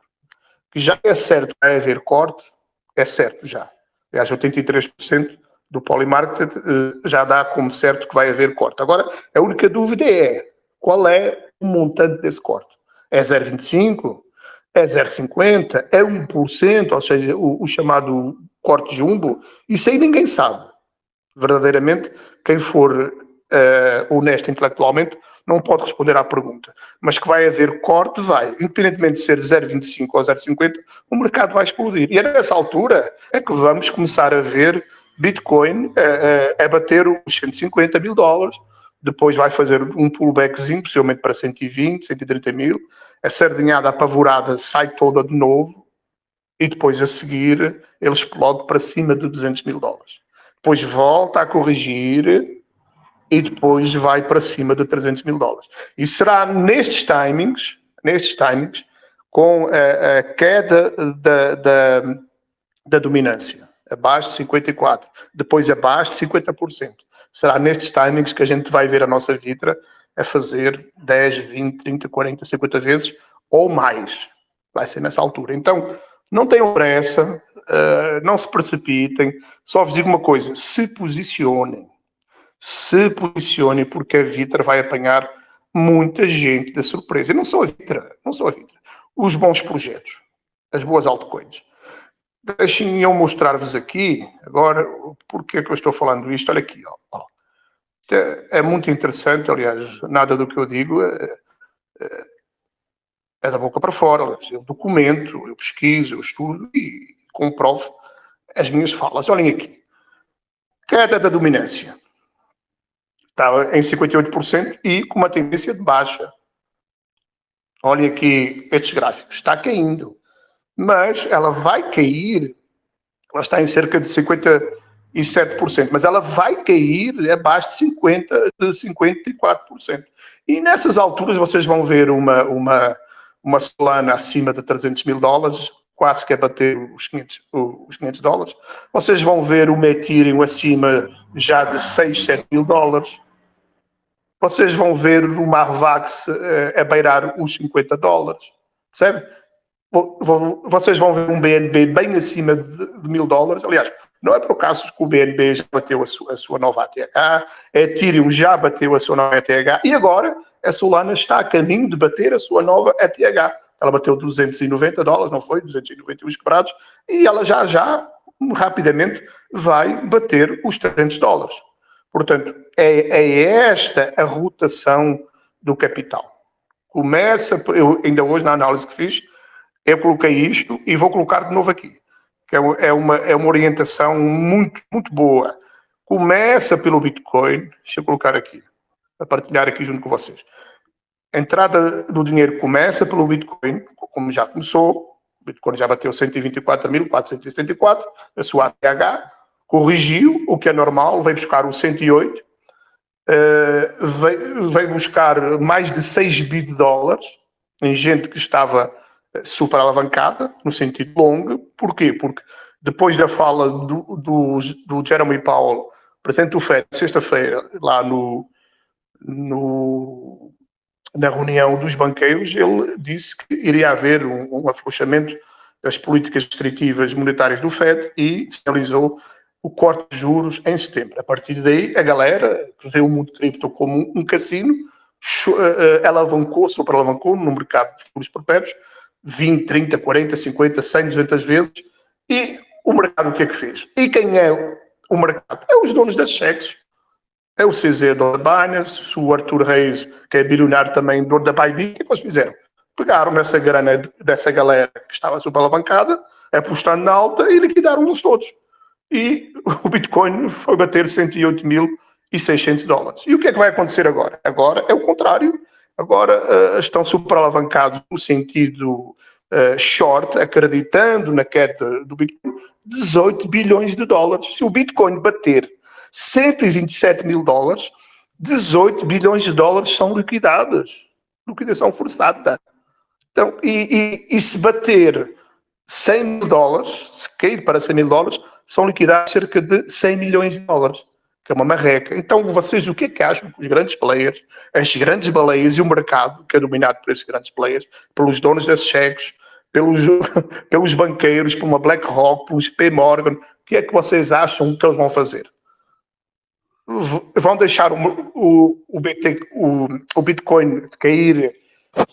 Que já é certo que vai haver corte, é certo já. Aliás, 83% do Polymarket já dá como certo que vai haver corte. Agora, a única dúvida é qual é o montante desse corte. É 0,25%? É 0,50%? É 1%? Ou seja, o chamado corte jumbo? Isso aí ninguém sabe. Verdadeiramente, quem for honesto intelectualmente não pode responder à pergunta. Mas que vai haver corte, vai. Independentemente de ser 0,25 ou 0,50, o mercado vai explodir. E é nessa altura é que vamos começar a ver Bitcoin a bater os 150 mil dólares, depois vai fazer um pullbackzinho, possivelmente para 120, 130 mil, a sardinhada apavorada sai toda de novo, e depois a seguir ele explode para cima de 200 mil dólares. Depois volta a corrigir e depois vai para cima de 300 mil dólares. E será nestes timings, com a queda da dominância, abaixo de 54%, depois abaixo de 50%. Será nestes timings que a gente vai ver a nossa Vitra a fazer 10, 20, 30, 40, 50 vezes ou mais. Vai ser nessa altura. Então, não tenham pressa, não se precipitem. Só vos digo uma coisa, se posicionem, porque a Vitra vai apanhar muita gente da surpresa. E não só a Vitra. Os bons projetos, as boas altcoins. Deixem eu mostrar-vos aqui, agora, porque é que eu estou falando isto. Olha aqui, ó. É muito interessante, aliás, nada do que eu digo é da boca para fora. Eu documento, eu pesquiso, eu estudo e comprovo as minhas falas. Olhem aqui. Queda da dominância. Está em 58% e com uma tendência de baixa. Olhem aqui estes gráficos. Está caindo. Mas ela vai cair, ela está em cerca de 57%, mas ela vai cair abaixo de 54%. E nessas alturas vocês vão ver uma Solana acima de 300 mil dólares, quase que a bater os 500 dólares. Vocês vão ver o Ethereum acima já de 6, 7 mil dólares. Vocês vão ver o Marvax a beirar os 50 dólares. Percebe? Vocês vão ver um BNB bem acima de 1000 dólares. Aliás, não é por acaso que o BNB já bateu a sua nova ATH, a Ethereum já bateu a sua nova ATH e agora a Solana está a caminho de bater a sua nova ATH. Ela bateu 290 dólares, não foi? 291 quebrados, e ela já rapidamente vai bater os 300 dólares. Portanto, é esta a rotação do capital. Começa, eu ainda hoje na análise que fiz, eu coloquei isto e vou colocar de novo aqui, que é uma orientação muito, muito boa. Começa pelo Bitcoin, deixa eu colocar aqui, para partilhar aqui junto com vocês. A entrada do dinheiro começa pelo Bitcoin, como já começou, o Bitcoin já bateu 124.474, a sua ATH, corrigiu, o que é normal, veio buscar o 108, veio buscar mais de 6 bi de dólares, em gente que estava super alavancada, no sentido longo. Porquê? Porque depois da fala do Jeremy Powell, presidente do FED, sexta-feira, lá na reunião dos banqueiros, ele disse que iria haver um afrouxamento das políticas restritivas monetárias do FED e sinalizou o corte de juros em setembro. A partir daí, a galera que vê o mundo cripto como um cassino, superalavancou no mercado de futuros perpétuos 20, 30, 40, 50, 100, 200 vezes. E o mercado o que é que fez? E quem é o mercado? É os donos das cheques. É o CZ, dono da Binance, o Arthur Reis, que é bilionário também, dono da Bybit. O que é que eles fizeram? Pegaram nessa grana dessa galera que estava super alavancada, apostando na alta e liquidaram-los todos. E o Bitcoin foi bater $108.600. E o que é que vai acontecer agora? Agora é o contrário. Agora estão super alavancados no sentido short, acreditando na queda do Bitcoin, $18 bilhões. Se o Bitcoin bater $127 mil, $18 bilhões são liquidados. Liquidação forçada. Então, e se bater $100 mil, se cair para $100 mil, são liquidados cerca de $100 milhões, que é uma marreca. Então, vocês o que é que acham que os grandes players, as grandes baleias e o mercado, que é dominado por esses grandes players, pelos donos desses cheques, pelos banqueiros, por uma BlackRock, pelos P. Morgan, o que é que vocês acham que eles vão fazer? Vão deixar o Bitcoin cair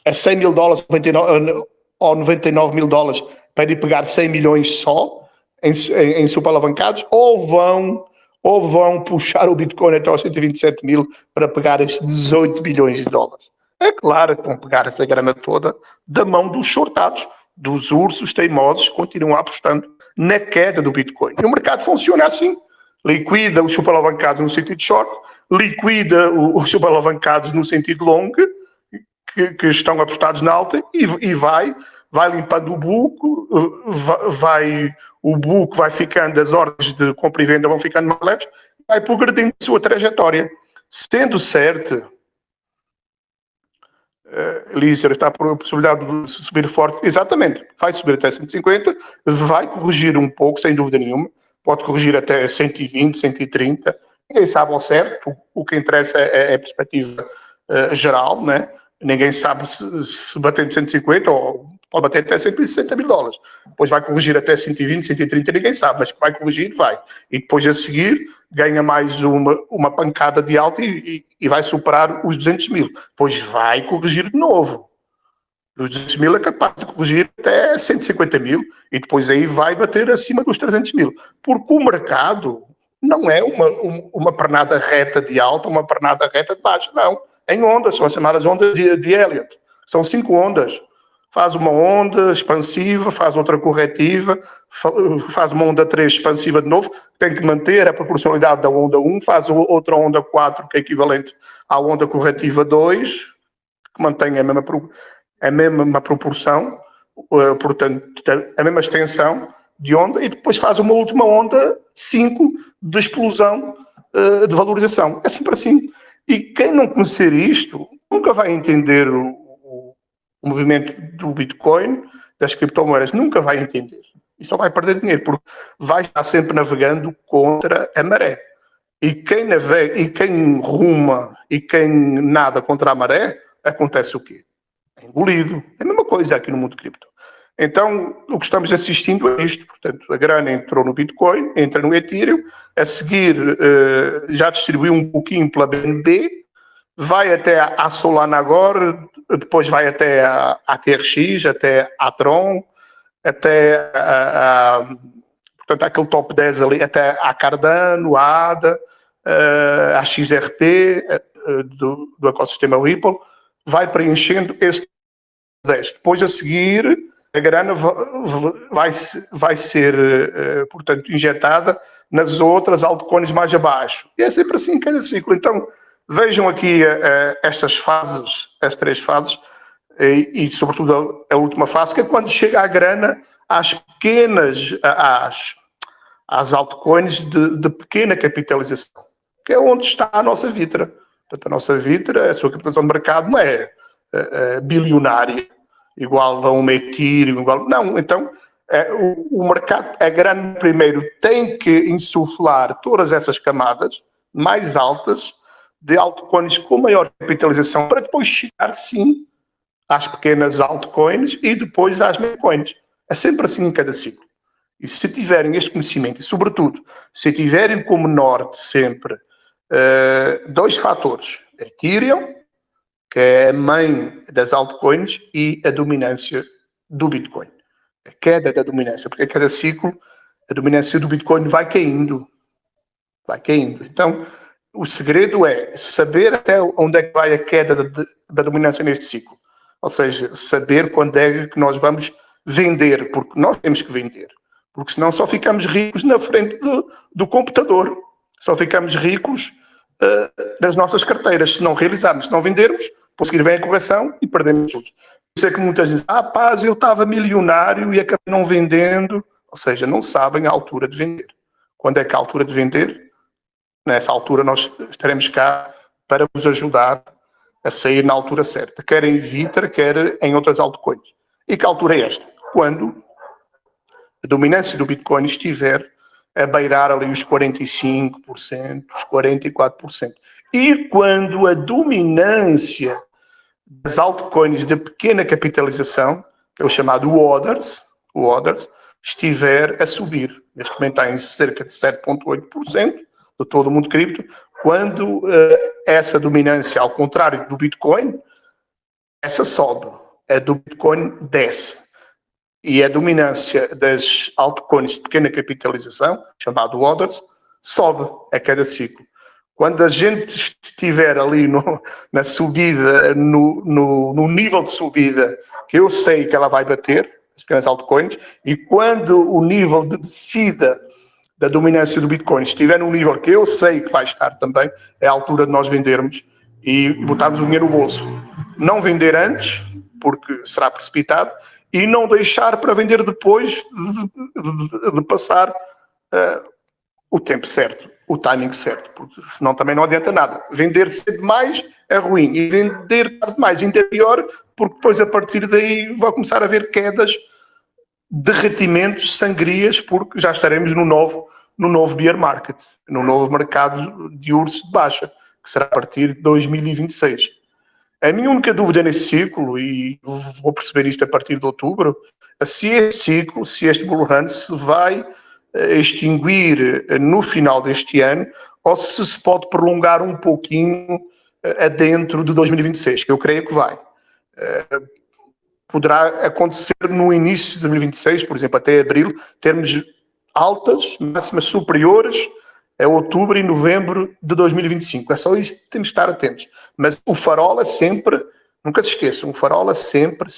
a $100 mil ou $99 mil para ir pegar 100 milhões só em super alavancados, ou vão puxar o Bitcoin até aos 127 mil para pegar esses $18 bilhões? É claro que vão pegar essa grana toda da mão dos shortados, dos ursos teimosos que continuam apostando na queda do Bitcoin. E o mercado funciona assim. Liquida os super alavancados no sentido short, liquida os super alavancados no sentido long, que estão apostados na alta, e vai limpando o buco, o buco vai ficando, as ordens de compra e venda vão ficando mais leves, vai progredindo a sua trajetória. Sendo certo, Lícer, está por a possibilidade de subir forte, exatamente, vai subir até 150, vai corrigir um pouco, sem dúvida nenhuma, pode corrigir até 120, 130, ninguém sabe ao certo, o que interessa é a perspectiva geral, né? Ninguém sabe se bater de 150 ou pode bater até $160 mil. Depois vai corrigir até 120, 130, ninguém sabe, mas que vai corrigir, vai. E depois a seguir ganha mais uma pancada de alta e vai superar os 200 mil. Depois vai corrigir de novo. Os 200 mil é capaz de corrigir até 150 mil e depois aí vai bater acima dos 300 mil. Porque o mercado não é uma pernada reta de alta, uma pernada reta de baixa, não. Em ondas, são as chamadas ondas de Elliott. São 5 ondas. Faz uma onda expansiva, faz outra corretiva, faz uma onda 3 expansiva de novo, tem que manter a proporcionalidade da onda 1, faz outra onda 4, que é equivalente à onda corretiva 2, que mantém a mesma proporção, portanto, a mesma extensão de onda, e depois faz uma última onda 5 de explosão de valorização. É sempre assim. E quem não conhecer isto nunca vai entender o movimento do Bitcoin, das criptomoedas, nunca vai entender. E só vai perder dinheiro, porque vai estar sempre navegando contra a maré. E quem navega, e quem ruma, e quem nada contra a maré, acontece o quê? É engolido. É a mesma coisa aqui no mundo cripto. Então, o que estamos assistindo é isto. Portanto, a grana entrou no Bitcoin, entra no Ethereum, a seguir já distribuiu um pouquinho pela BNB, vai até a Solana agora, depois vai até a TRX, até a Tron, até portanto, aquele top 10 ali, até a Cardano, a ADA, a XRP, do ecossistema Ripple, vai preenchendo esse 10. Depois a seguir, a grana vai ser, portanto, injetada nas outras altcoins mais abaixo. E é sempre assim em cada ciclo. Então, vejam aqui estas fases, as 3 fases, e sobretudo a última fase, que é quando chega a grana às pequenas, às altcoins de pequena capitalização, que é onde está a nossa Vitra. Portanto, a nossa Vitra, a sua capitalização de mercado não é bilionária, igual a um Ethereum, igual... Não, então o mercado, a grande primeiro, tem que insuflar todas essas camadas mais altas de altcoins com maior capitalização para depois chegar, sim, às pequenas altcoins e depois às memecoins. É sempre assim em cada ciclo. E se tiverem este conhecimento, e sobretudo, se tiverem como norte sempre dois fatores, Ethereum, que é a mãe das altcoins, e a dominância do Bitcoin. A queda da dominância, porque a cada ciclo a dominância do Bitcoin vai caindo. Vai caindo. Então, o segredo é saber até onde é que vai a queda da dominância neste ciclo. Ou seja, saber quando é que nós vamos vender, porque nós temos que vender. Porque senão só ficamos ricos na frente do computador. Só ficamos ricos das nossas carteiras. Se não realizarmos, se não vendermos, por seguir vem a correção e perdemos tudo. Por isso é que muitas dizem, paz, eu estava milionário e acabei não vendendo. Ou seja, não sabem a altura de vender. Quando é que é a altura de vender? Nessa altura nós estaremos cá para vos ajudar a sair na altura certa. Quer em Vitra, quer em outras altcoins. E que altura é esta? Quando a dominância do Bitcoin estiver a beirar ali os 45%, os 44%. E quando a dominância das altcoins de pequena capitalização, que é o chamado Others, estiver a subir. Neste momento está em cerca de 7,8% de todo o mundo cripto. Quando essa dominância, ao contrário do Bitcoin, essa sobe. A do Bitcoin desce. E a dominância das altcoins de pequena capitalização, chamado Others, sobe a cada ciclo. Quando a gente estiver ali na subida, no nível de subida que eu sei que ela vai bater, as pequenas altcoins, e quando o nível de descida da dominância do Bitcoin estiver num nível que eu sei que vai estar também, é a altura de nós vendermos e botarmos o dinheiro no bolso. Não vender antes, porque será precipitado, e não deixar para vender depois de passar o tempo certo, o timing certo, porque senão também não adianta nada. Vender cedo demais é ruim, e vender tarde demais ainda é pior, porque depois a partir daí vai começar a haver quedas, derretimentos, sangrias, porque já estaremos no novo bear market, no novo mercado de urso de baixa, que será a partir de 2026. A minha única dúvida nesse ciclo, e vou perceber isto a partir de outubro, se este ciclo, se este bull run se vai extinguir no final deste ano, ou se pode prolongar um pouquinho adentro de 2026, que eu creio que vai. Poderá acontecer no início de 2026, por exemplo, até abril, termos altas, máximas superiores a outubro e novembro de 2025. É só isso que temos de estar atentos. Mas o farol é sempre, nunca se esqueçam, o farol é sempre,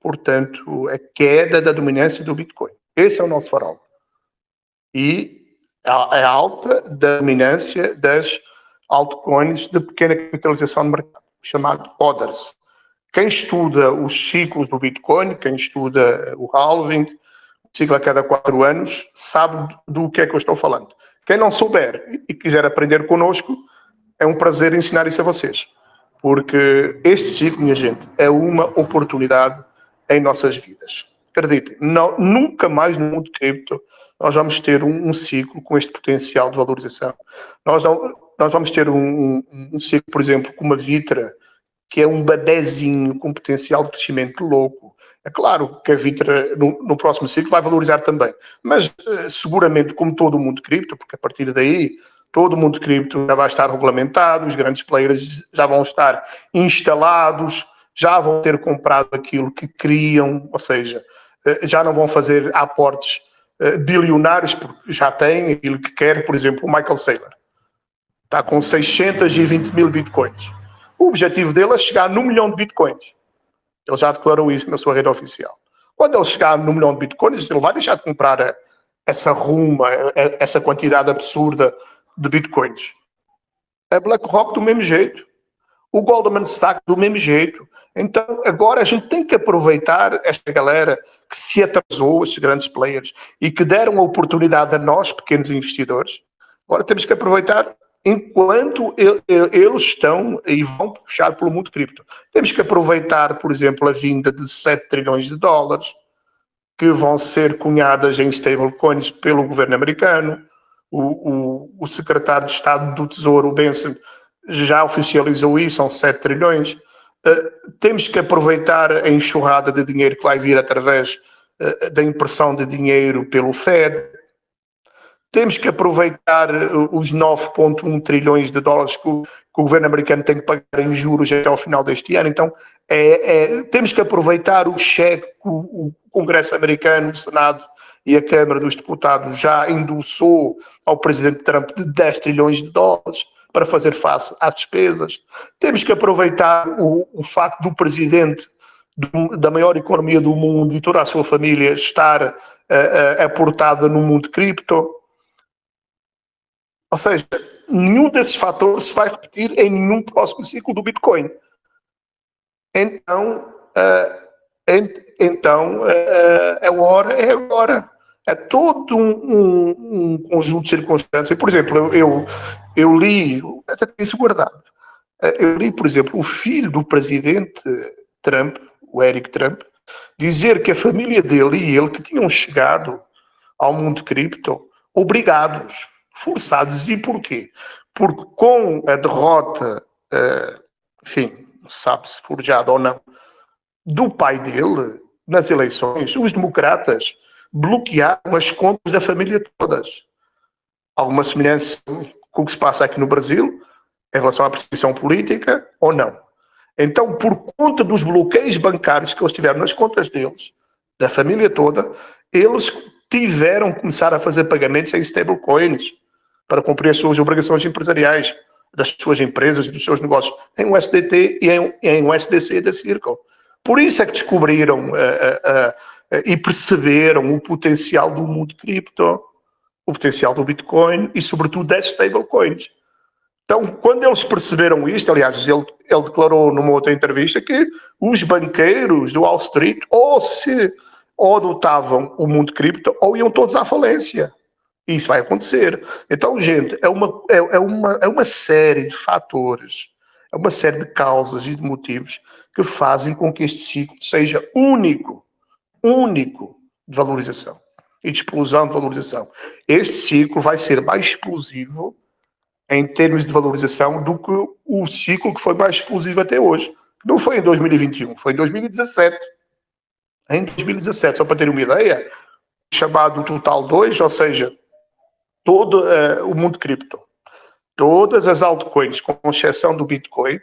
portanto, a queda da dominância do Bitcoin. Esse é o nosso farol. E a alta da dominância das altcoins de pequena capitalização de mercado, chamado Others. Quem estuda os ciclos do Bitcoin, quem estuda o halving, ciclo a cada 4 anos, sabe do que é que eu estou falando. Quem não souber e quiser aprender connosco, é um prazer ensinar isso a vocês. Porque este ciclo, minha gente, é uma oportunidade em nossas vidas. Acreditem, nunca mais no mundo cripto nós vamos ter um ciclo com este potencial de valorização. Nós vamos ter um ciclo, por exemplo, com uma Vitra, que é um bebezinho com potencial de crescimento louco. É claro que a Vitra no próximo ciclo vai valorizar também, mas seguramente como todo o mundo cripto, porque a partir daí todo o mundo cripto já vai estar regulamentado, os grandes players já vão estar instalados, já vão ter comprado aquilo que queriam, ou seja, já não vão fazer aportes bilionários, porque já têm aquilo que quer. Por exemplo, o Michael Saylor está com 620 mil bitcoins. O objetivo dele é chegar no 1 milhão de bitcoins. Ele já declarou isso na sua rede oficial. Quando ele chegar no 1 milhão de bitcoins, ele vai deixar de comprar essa ruma, essa quantidade absurda de bitcoins. A BlackRock do mesmo jeito. O Goldman Sachs do mesmo jeito. Então, agora a gente tem que aproveitar esta galera que se atrasou, estes grandes players, e que deram a oportunidade a nós, pequenos investidores. Agora temos que aproveitar enquanto eles estão e vão puxar pelo mundo cripto. Temos que aproveitar, por exemplo, a vinda de 7 trilhões de dólares que vão ser cunhadas em stablecoins pelo governo americano. O secretário de Estado do Tesouro, o Benson, já oficializou isso, são 7 trilhões. Temos que aproveitar a enxurrada de dinheiro que vai vir através da impressão de dinheiro pelo Fed. Temos que aproveitar os 9,1 trilhões de dólares que o governo americano tem que pagar em juros até ao final deste ano. Então, temos que aproveitar o cheque que o Congresso americano, o Senado e a Câmara dos Deputados já endossou ao presidente Trump de 10 trilhões de dólares para fazer face às despesas. Temos que aproveitar o facto do presidente da maior economia do mundo e toda a sua família estar aportada no mundo cripto. Ou seja, nenhum desses fatores se vai repetir em nenhum próximo ciclo do Bitcoin. Então, a hora é agora. É todo um conjunto de circunstâncias. Por exemplo, eu li, até tenho isso guardado, eu li, por exemplo, o filho do presidente Trump, o Eric Trump, dizer que a família dele e ele que tinham chegado ao mundo cripto obrigados, forçados. E porquê? Porque com a derrota, enfim, sabe-se forjada ou não, do pai dele nas eleições, os democratas bloquearam as contas da família todas. Alguma semelhança com o que se passa aqui no Brasil em relação à perseguição política ou não? Então, por conta dos bloqueios bancários que eles tiveram nas contas deles, da família toda, eles tiveram que começar a fazer pagamentos em stablecoins para cumprir as suas obrigações empresariais, das suas empresas e dos seus negócios, em USDT e em USDC da Circle. Por isso é que descobriram e perceberam o potencial do mundo cripto, o potencial do Bitcoin e, sobretudo, das stablecoins. Então, quando eles perceberam isto, aliás, ele declarou numa outra entrevista que os banqueiros do Wall Street ou adotavam o mundo cripto ou iam todos à falência. E isso vai acontecer. Então, gente, é uma série de fatores, é uma série de causas e de motivos que fazem com que este ciclo seja único de valorização e de explosão de valorização. Este ciclo vai ser mais explosivo em termos de valorização do que o ciclo que foi mais explosivo até hoje. Não foi em 2021, foi em 2017. Em 2017, só para ter uma ideia, chamado Total 2, ou seja, todo o mundo cripto, todas as altcoins, com exceção do Bitcoin,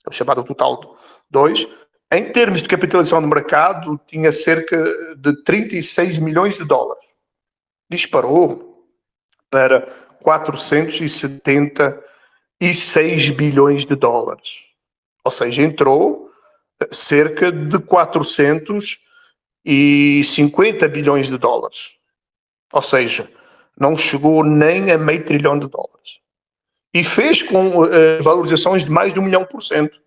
o chamado Total 2, em termos de capitalização de mercado, tinha cerca de 36 milhões de dólares. Disparou para 476 bilhões de dólares. Ou seja, entrou cerca de 450 bilhões de dólares. Ou seja, não chegou nem a meio trilhão de dólares. E fez com valorizações de mais de 1 milhão por cento.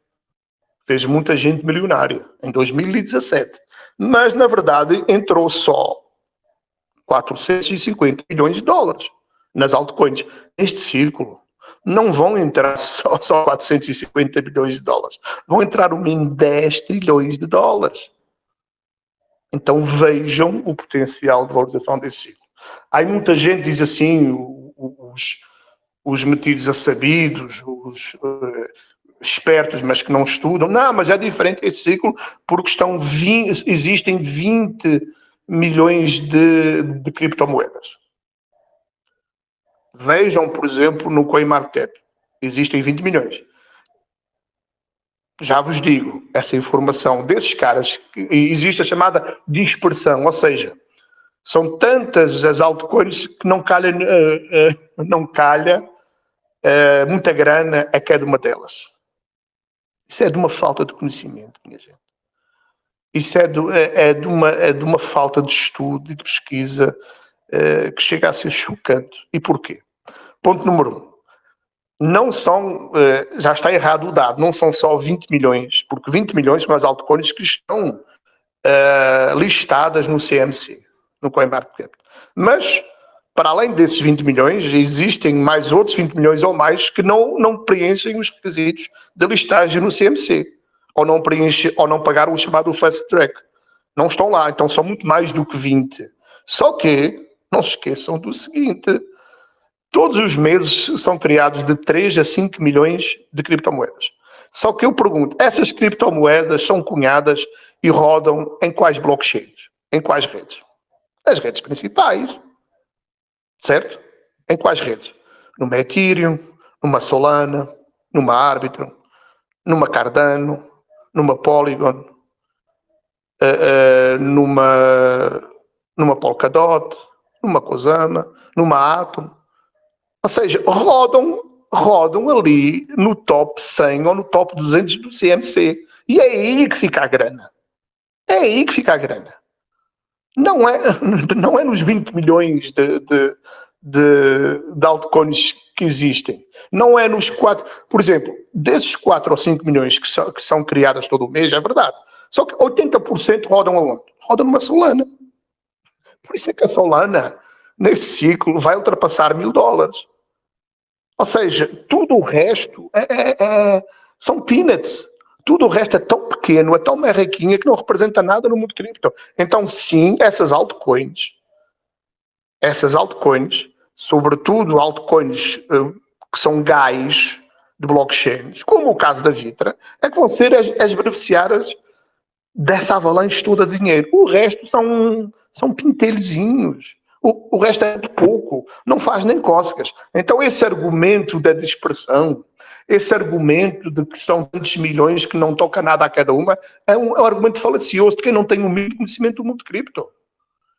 Fez muita gente milionária em 2017. Mas, na verdade, entrou só 450 milhões de dólares nas altcoins. Neste círculo, não vão entrar só 450 bilhões de dólares. Vão entrar no mínimo 10 trilhões de dólares. Então, vejam o potencial de valorização desse ciclo. Há muita gente que diz assim, os metidos a sabidos, os espertos, mas que não estudam. Não, mas é diferente esse ciclo porque existem 20 milhões de criptomoedas. Vejam, por exemplo, no CoinMarketCap. Existem 20 milhões. Já vos digo, essa informação desses caras, existe a chamada dispersão, ou seja, são tantas as altcoins que não calha muita grana a cada uma delas. Isso é de uma falta de conhecimento, minha gente. Isso é de uma falta de estudo e de pesquisa que chega a ser chocante. E porquê? Ponto número 1. Não são, já está errado o dado, não são só 20 milhões, porque 20 milhões são as altcoins que estão listadas no CMC, no CoinMarketCap. Mas para além desses 20 milhões, existem mais outros 20 milhões ou mais que não preenchem os requisitos de listagem no CMC, ou não preenchem, ou não pagaram o chamado fast track. Não estão lá, então são muito mais do que 20. Só que, não se esqueçam do seguinte, todos os meses são criados de 3 a 5 milhões de criptomoedas. Só que eu pergunto, essas criptomoedas são cunhadas e rodam em quais blockchains? Em quais redes? As redes principais, certo? Em quais redes? Numa Ethereum, numa Solana, numa Arbitrum, numa Cardano, numa Polygon, numa Polkadot, numa Kusama, numa Atom. Ou seja, rodam ali no top 100 ou no top 200 do CMC. E é aí que fica a grana. É aí que fica a grana. Não é nos 20 milhões de altcoins que existem. Não é nos 4... Por exemplo, desses 4 ou 5 milhões que são criadas todo o mês, é verdade. Só que 80% rodam aonde? Rodam numa Solana. Por isso é que a Solana, nesse ciclo, vai ultrapassar $1.000. Ou seja, tudo o resto são peanuts. Tudo o resto é tão pequeno, é tão merrequinha que não representa nada no mundo cripto. Então, sim, essas altcoins, sobretudo altcoins que são gás de blockchains, como o caso da Vitra, é que vão ser as beneficiárias dessa avalanche toda de dinheiro. O resto são pintelhozinhos. O resto é de pouco, não faz nem cócegas. Então esse argumento da dispersão, esse argumento de que são tantos milhões que não toca nada a cada uma, é um argumento falacioso de quem não tem o mínimo conhecimento do mundo cripto.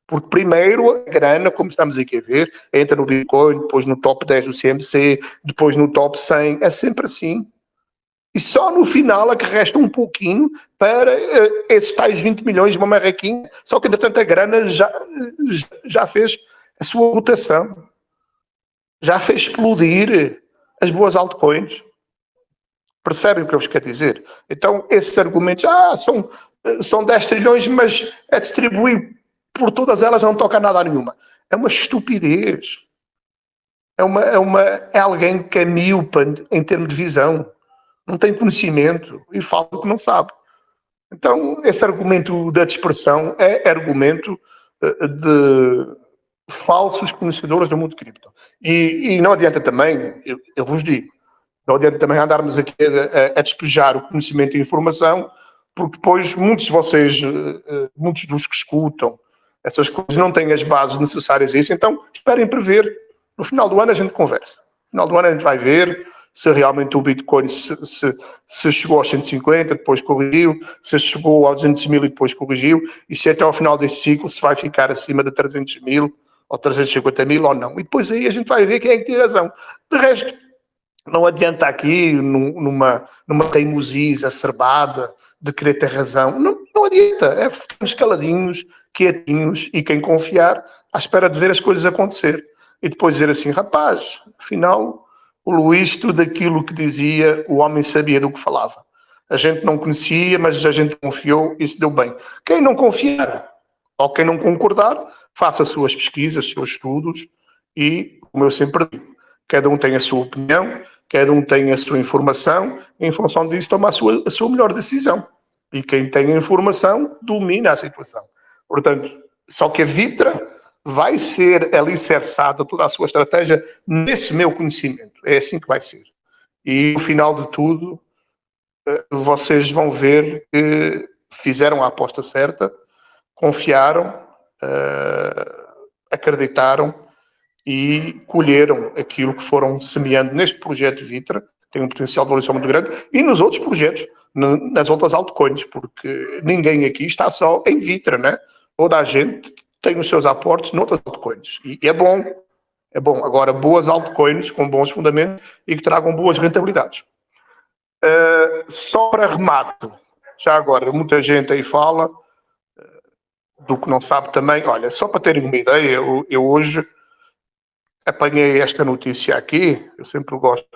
Porque primeiro a grana, como estamos aqui a ver, entra no Bitcoin, depois no top 10 do CMC, depois no top 100, é sempre assim. E só no final é que resta um pouquinho para esses tais 20 milhões de uma marrequinha, só que entretanto a grana já fez a sua rotação, já fez explodir as boas altcoins. Percebem o que eu vos quero dizer? Então esses argumentos, são 10 trilhões, mas é distribuir por todas elas, não toca nada a nenhuma. É uma estupidez. É alguém que é míope em termos de visão. Não tem conhecimento e fala o que não sabe. Então, esse argumento da dispersão é argumento de falsos conhecedores do mundo cripto. E não adianta também, eu vos digo, não adianta também andarmos aqui a despejar o conhecimento e a informação, porque depois muitos de vocês, muitos dos que escutam essas coisas não têm as bases necessárias a isso, então esperem para ver. No final do ano a gente conversa. No final do ano a gente vai ver se realmente o Bitcoin se chegou aos 150, depois corrigiu, se chegou aos 200 mil e depois corrigiu, e se até ao final desse ciclo se vai ficar acima de 300 mil ou 350 mil ou não. E depois aí a gente vai ver quem é que tem razão. De resto, não adianta aqui numa teimosia exacerbada de querer ter razão. Não adianta. É ficarmos caladinhos, quietinhos e quem confiar à espera de ver as coisas acontecer. E depois dizer assim, rapaz, afinal... O Luís, tudo aquilo que dizia, o homem sabia do que falava. A gente não conhecia, mas a gente confiou e se deu bem. Quem não confiar, ou quem não concordar, faça as suas pesquisas, os seus estudos e, como eu sempre digo, cada um tem a sua opinião, cada um tem a sua informação, e em função disso toma a sua melhor decisão. E quem tem a informação domina a situação. Portanto, só que a Vitra vai ser alicerçada toda a sua estratégia nesse meu conhecimento. É assim que vai ser. E no final de tudo, vocês vão ver que fizeram a aposta certa, confiaram, acreditaram e colheram aquilo que foram semeando neste projeto Vitra, tem um potencial de valorização muito grande, e nos outros projetos, nas outras altcoins, porque ninguém aqui está só em Vitra, né? Toda a gente tem os seus aportes noutras altcoins. E é bom. É bom. Agora, boas altcoins com bons fundamentos e que tragam boas rentabilidades. Só para remate, já agora, muita gente aí fala do que não sabe também. Olha, só para terem uma ideia, eu hoje apanhei esta notícia aqui, eu sempre gosto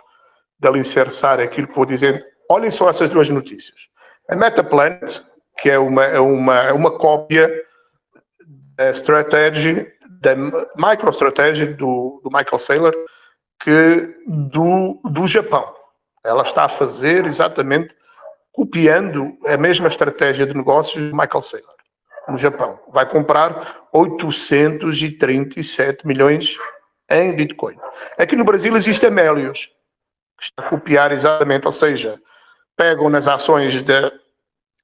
de alicerçar aquilo que vou dizer. Olhem só essas duas notícias. A Metaplanet, que é uma cópia a strategy da MicroStrategy do Michael Saylor que do Japão. Ela está a fazer exatamente copiando a mesma estratégia de negócios do Michael Saylor no Japão. Vai comprar 837 milhões em Bitcoin. Aqui no Brasil existe a Melios, que está a copiar exatamente, ou seja, pegam nas ações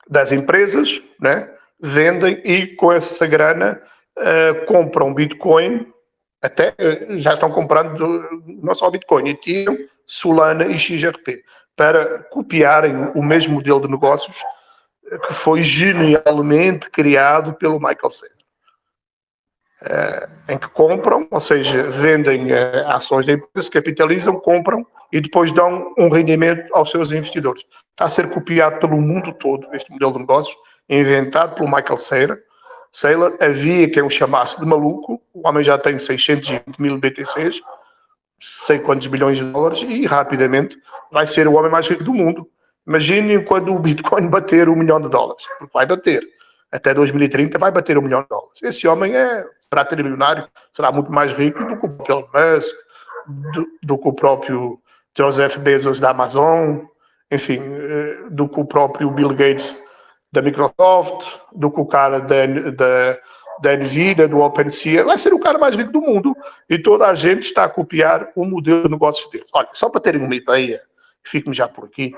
das empresas, né, vendem e com essa grana compram Bitcoin, até já estão comprando não só Bitcoin, Ethereum, Solana e XRP, para copiarem o mesmo modelo de negócios que foi genialmente criado pelo Michael Saylor. Em que compram, ou seja, vendem ações da empresa, capitalizam, compram e depois dão um rendimento aos seus investidores. Está a ser copiado pelo mundo todo, este modelo de negócios, inventado pelo Michael Saylor. Havia quem o chamasse de maluco, o homem já tem 620 mil BTCs, sei quantos bilhões de dólares, e rapidamente vai ser o homem mais rico do mundo. Imaginem quando o Bitcoin bater $1 milhão, porque vai bater. Até 2030 vai bater $1 milhão. Esse homem será trilionário, será muito mais rico do que o Elon Musk, do que o próprio Joseph Bezos da Amazon, enfim, do que o próprio Bill Gates da Microsoft, do que o cara da Nvidia, do OpenSea. Vai ser o cara mais rico do mundo e toda a gente está a copiar o modelo de negócios deles. Olha, só para terem uma ideia, fico-me já por aqui,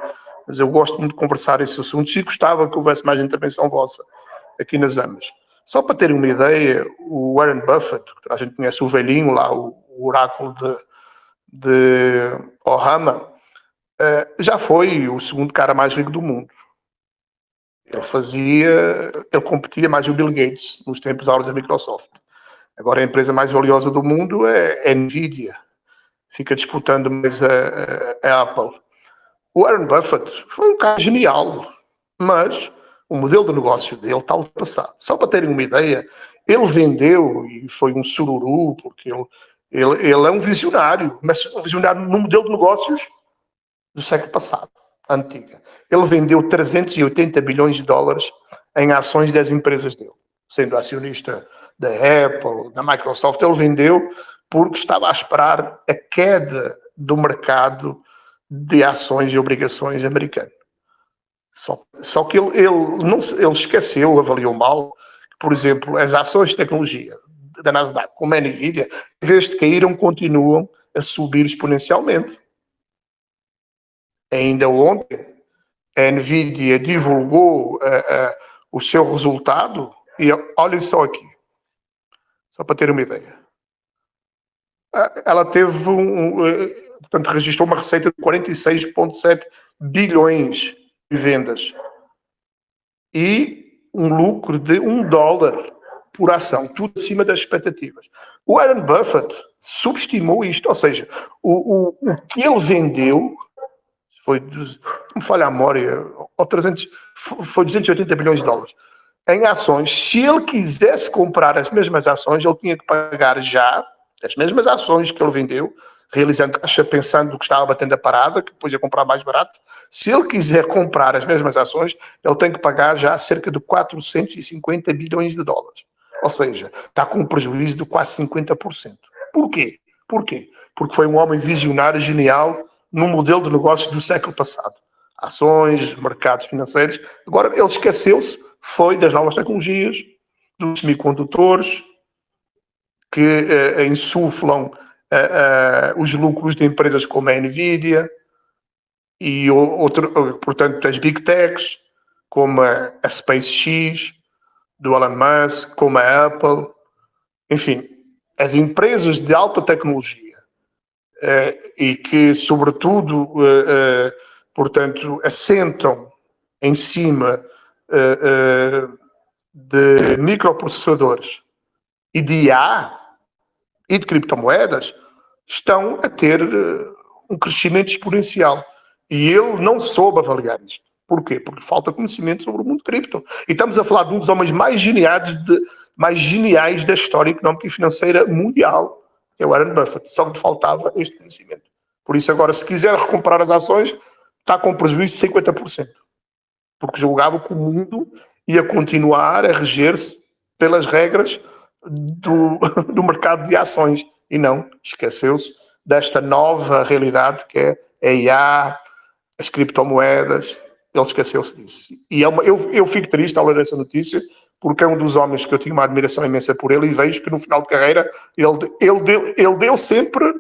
mas eu gosto muito de conversar esse assunto e gostava que houvesse mais intervenção vossa aqui nas AMAs. Só para terem uma ideia, o Warren Buffett, que a gente conhece o velhinho lá, o oráculo de Ohama, já foi o segundo cara mais rico do mundo. Ele competia mais o Bill Gates nos tempos áureos da Microsoft. Agora a empresa mais valiosa do mundo é a Nvidia. Fica disputando mais a Apple. O Warren Buffett foi um cara genial, mas o modelo de negócio dele está ultrapassado. Só para terem uma ideia, ele vendeu, e foi um sururu, porque ele é um visionário, mas um visionário no modelo de negócios do século passado, antiga. Ele vendeu 380 bilhões de dólares em ações das empresas dele. Sendo acionista da Apple, da Microsoft, ele vendeu porque estava a esperar a queda do mercado de ações e obrigações americano. Só que ele esqueceu, avaliou mal, que, por exemplo, as ações de tecnologia da Nasdaq, como a Nvidia, em vez de caíram, continuam a subir exponencialmente. Ainda ontem, a Nvidia divulgou o seu resultado e olhem só aqui, só para ter uma ideia. Ela teve, portanto, registrou uma receita de 46,7 bilhões de vendas e um lucro de $1 por ação, tudo acima das expectativas. O Warren Buffett subestimou isto, ou seja, o que ele vendeu foi, não me falha a memória, foi 280 bilhões de dólares em ações. Se ele quisesse comprar as mesmas ações, ele tinha que pagar já as mesmas ações que ele vendeu, realizando caixa, pensando que estava batendo a parada, que depois ia comprar mais barato. Se ele quiser comprar as mesmas ações, ele tem que pagar já cerca de 450 bilhões de dólares. Ou seja, está com um prejuízo de quase 50%. Porquê? Porque foi um homem visionário, genial, no modelo de negócios do século passado. Ações, mercados financeiros. Agora, ele esqueceu-se, foi das novas tecnologias, dos semicondutores, que insuflam os lucros de empresas como a Nvidia e, portanto, as Big Techs, como a SpaceX, do Elon Musk, como a Apple. Enfim, as empresas de alta tecnologia e que, sobretudo, portanto, assentam em cima de microprocessadores e de IA e de criptomoedas, estão a ter um crescimento exponencial. E ele não soube avaliar isto. Porquê? Porque falta conhecimento sobre o mundo cripto. E estamos a falar de um dos homens mais geniais da história económica e financeira mundial, que é o Warren Buffett. Só que faltava este conhecimento. Por isso, agora, se quiser recomprar as ações, está com prejuízo de 50%. Porque julgava que o mundo ia continuar a reger-se pelas regras do mercado de ações. E não, esqueceu-se desta nova realidade que é a IA, as criptomoedas. Ele esqueceu-se disso. E eu fico triste ao ler essa notícia, porque é um dos homens que eu tinha uma admiração imensa por ele, e vejo que no final de carreira ele deu sempre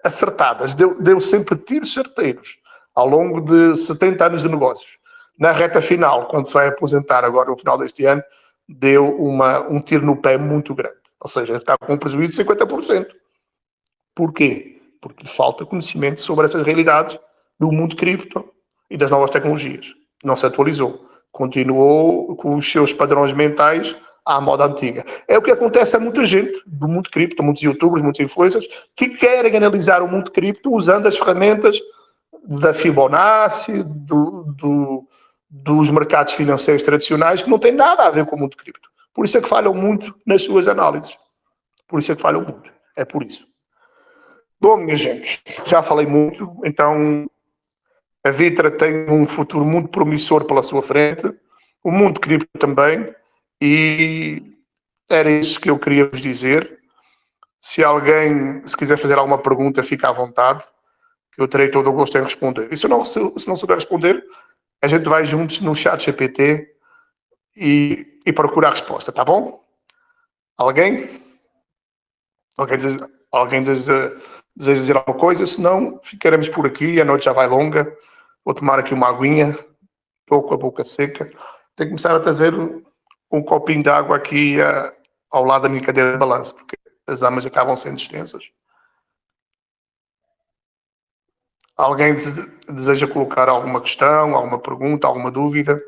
acertadas, deu sempre tiros certeiros ao longo de 70 anos de negócios. Na reta final, quando se vai aposentar agora no final deste ano, deu um tiro no pé muito grande. Ou seja, está com um prejuízo de 50%. Porquê? Porque lhe falta conhecimento sobre essas realidades do mundo cripto e das novas tecnologias. Não se atualizou. Continuou com os seus padrões mentais à moda antiga. É o que acontece a muita gente do mundo cripto, muitos youtubers, muitos influencers, que querem analisar o mundo cripto usando as ferramentas da Fibonacci, dos mercados financeiros tradicionais, que não têm nada a ver com o mundo cripto. Por isso é que falham muito nas suas análises. Por isso é que falham muito. É por isso. Bom, minha gente, já falei muito, então a Vitra tem um futuro muito promissor pela sua frente, o mundo cripto também, e era isso que eu queria vos dizer. Se alguém, se quiser fazer alguma pergunta, fica à vontade, que eu terei todo o gosto em responder. E se não souber responder, a gente vai juntos no chat GPT e procura a resposta, tá bom? Alguém? Alguém deseja dizer alguma coisa? Se não, ficaremos por aqui, a noite já vai longa. Vou tomar aqui uma aguinha, estou com a boca seca. Tenho que começar a trazer um copinho de água aqui ao lado da minha cadeira de balanço, porque as amas acabam sendo extensas. Alguém deseja colocar alguma questão, alguma pergunta, alguma dúvida?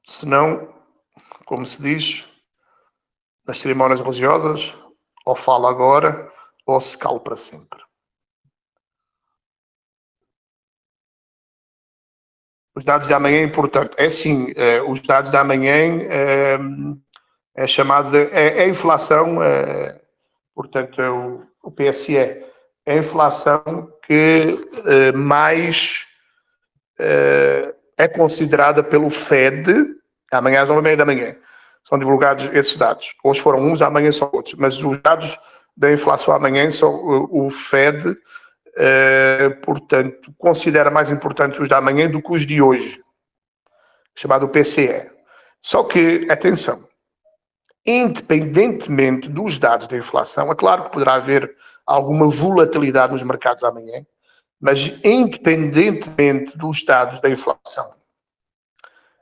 Se não, como se diz, nas cerimónias religiosas, ou fala agora, ou se cala para sempre. Os dados de amanhã é importante. É sim, os dados de amanhã é chamado de a inflação, portanto, é o PSE. É a inflação que mais é considerada pelo Fed, amanhã às 9h30 da manhã. São divulgados esses dados. Hoje foram uns, amanhã são outros. Mas os dados da inflação amanhã são o Fed, portanto, considera mais importantes os de amanhã do que os de hoje, chamado PCE. Só que, atenção, independentemente dos dados da inflação, é claro que poderá haver alguma volatilidade nos mercados amanhã, mas independentemente dos dados da inflação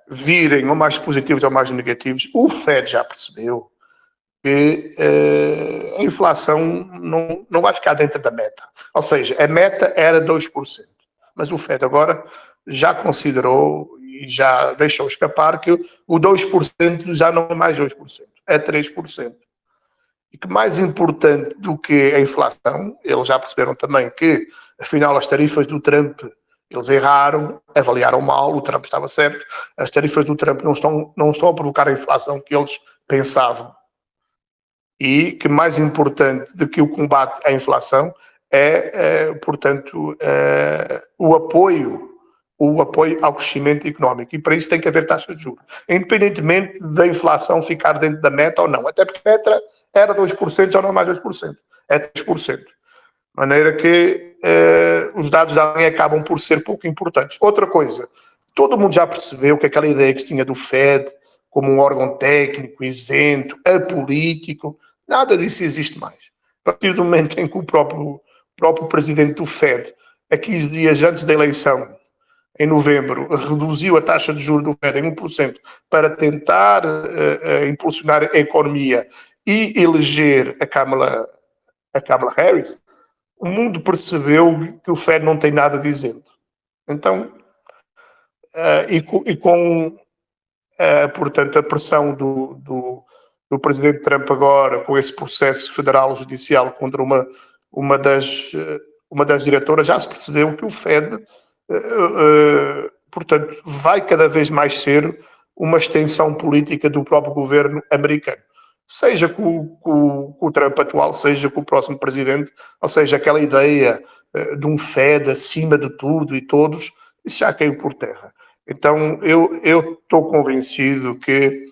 virem ou mais positivos ou mais negativos, o Fed já percebeu que a inflação não vai ficar dentro da meta. Ou seja, a meta era 2%. Mas o Fed agora já considerou e já deixou escapar que o 2% já não é mais 2%, é 3%. E que mais importante do que a inflação, eles já perceberam também que, afinal, as tarifas do Trump, eles erraram, avaliaram mal, o Trump estava certo, as tarifas do Trump não estão a provocar a inflação que eles pensavam. E que mais importante do que o combate à inflação portanto, o apoio ao crescimento económico. E para isso tem que haver taxa de juros, independentemente da inflação ficar dentro da meta ou não. Até porque a meta era 2%, já não é mais 2%, é 3%. De maneira que os dados da amanhã acabam por ser pouco importantes. Outra coisa, todo mundo já percebeu que aquela ideia que se tinha do Fed como um órgão técnico, isento, apolítico, nada disso existe mais. A partir do momento em que o próprio presidente do Fed, a 15 dias antes da eleição, em novembro, reduziu a taxa de juros do Fed em 1% para tentar impulsionar a economia e eleger a Kamala Harris, o mundo percebeu que o Fed não tem nada dizendo. Então, portanto, a pressão do presidente Trump agora, com esse processo federal judicial contra uma das diretoras, já se percebeu que o Fed, portanto, vai cada vez mais ser uma extensão política do próprio governo americano. Seja com o Trump atual, seja com o próximo presidente, ou seja, aquela ideia de um Fed acima de tudo e todos, isso já caiu por terra. Então, eu estou convencido que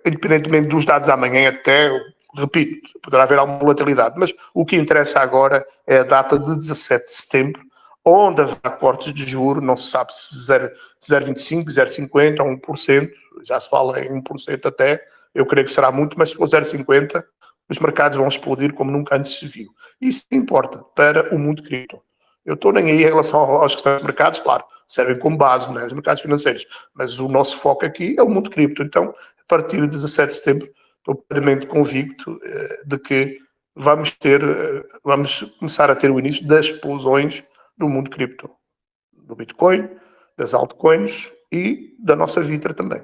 independentemente dos dados amanhã até, repito, poderá haver alguma volatilidade, mas o que interessa agora é a data de 17 de setembro, onde haverá cortes de juros, não se sabe se 0,25, 0,50 ou 1%, já se fala em 1% até, eu creio que será muito, mas se for 0,50, os mercados vão explodir como nunca antes se viu. Isso importa para o mundo cripto. Eu estou nem aí em relação aos restantes mercados, claro, servem como base, né, os mercados financeiros, mas o nosso foco aqui é o mundo cripto. Então, a partir de 17 de setembro, estou plenamente convicto de que vamos começar a ter o início das explosões do mundo cripto, do Bitcoin, das altcoins e da nossa Vitra também.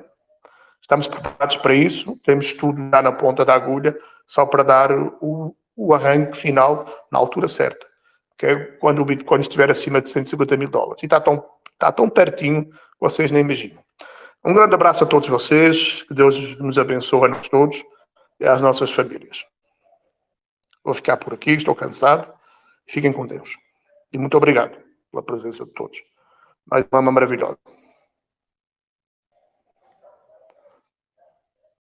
Estamos preparados para isso, temos tudo já na ponta da agulha, só para dar o arranque final na altura certa, que é quando o Bitcoin estiver acima de 150 mil dólares. E está tão pertinho, vocês nem imaginam. Um grande abraço a todos vocês, que Deus nos abençoe a nós todos e às nossas famílias. Vou ficar por aqui, estou cansado. Fiquem com Deus. E muito obrigado pela presença de todos. Mais uma maravilhosa.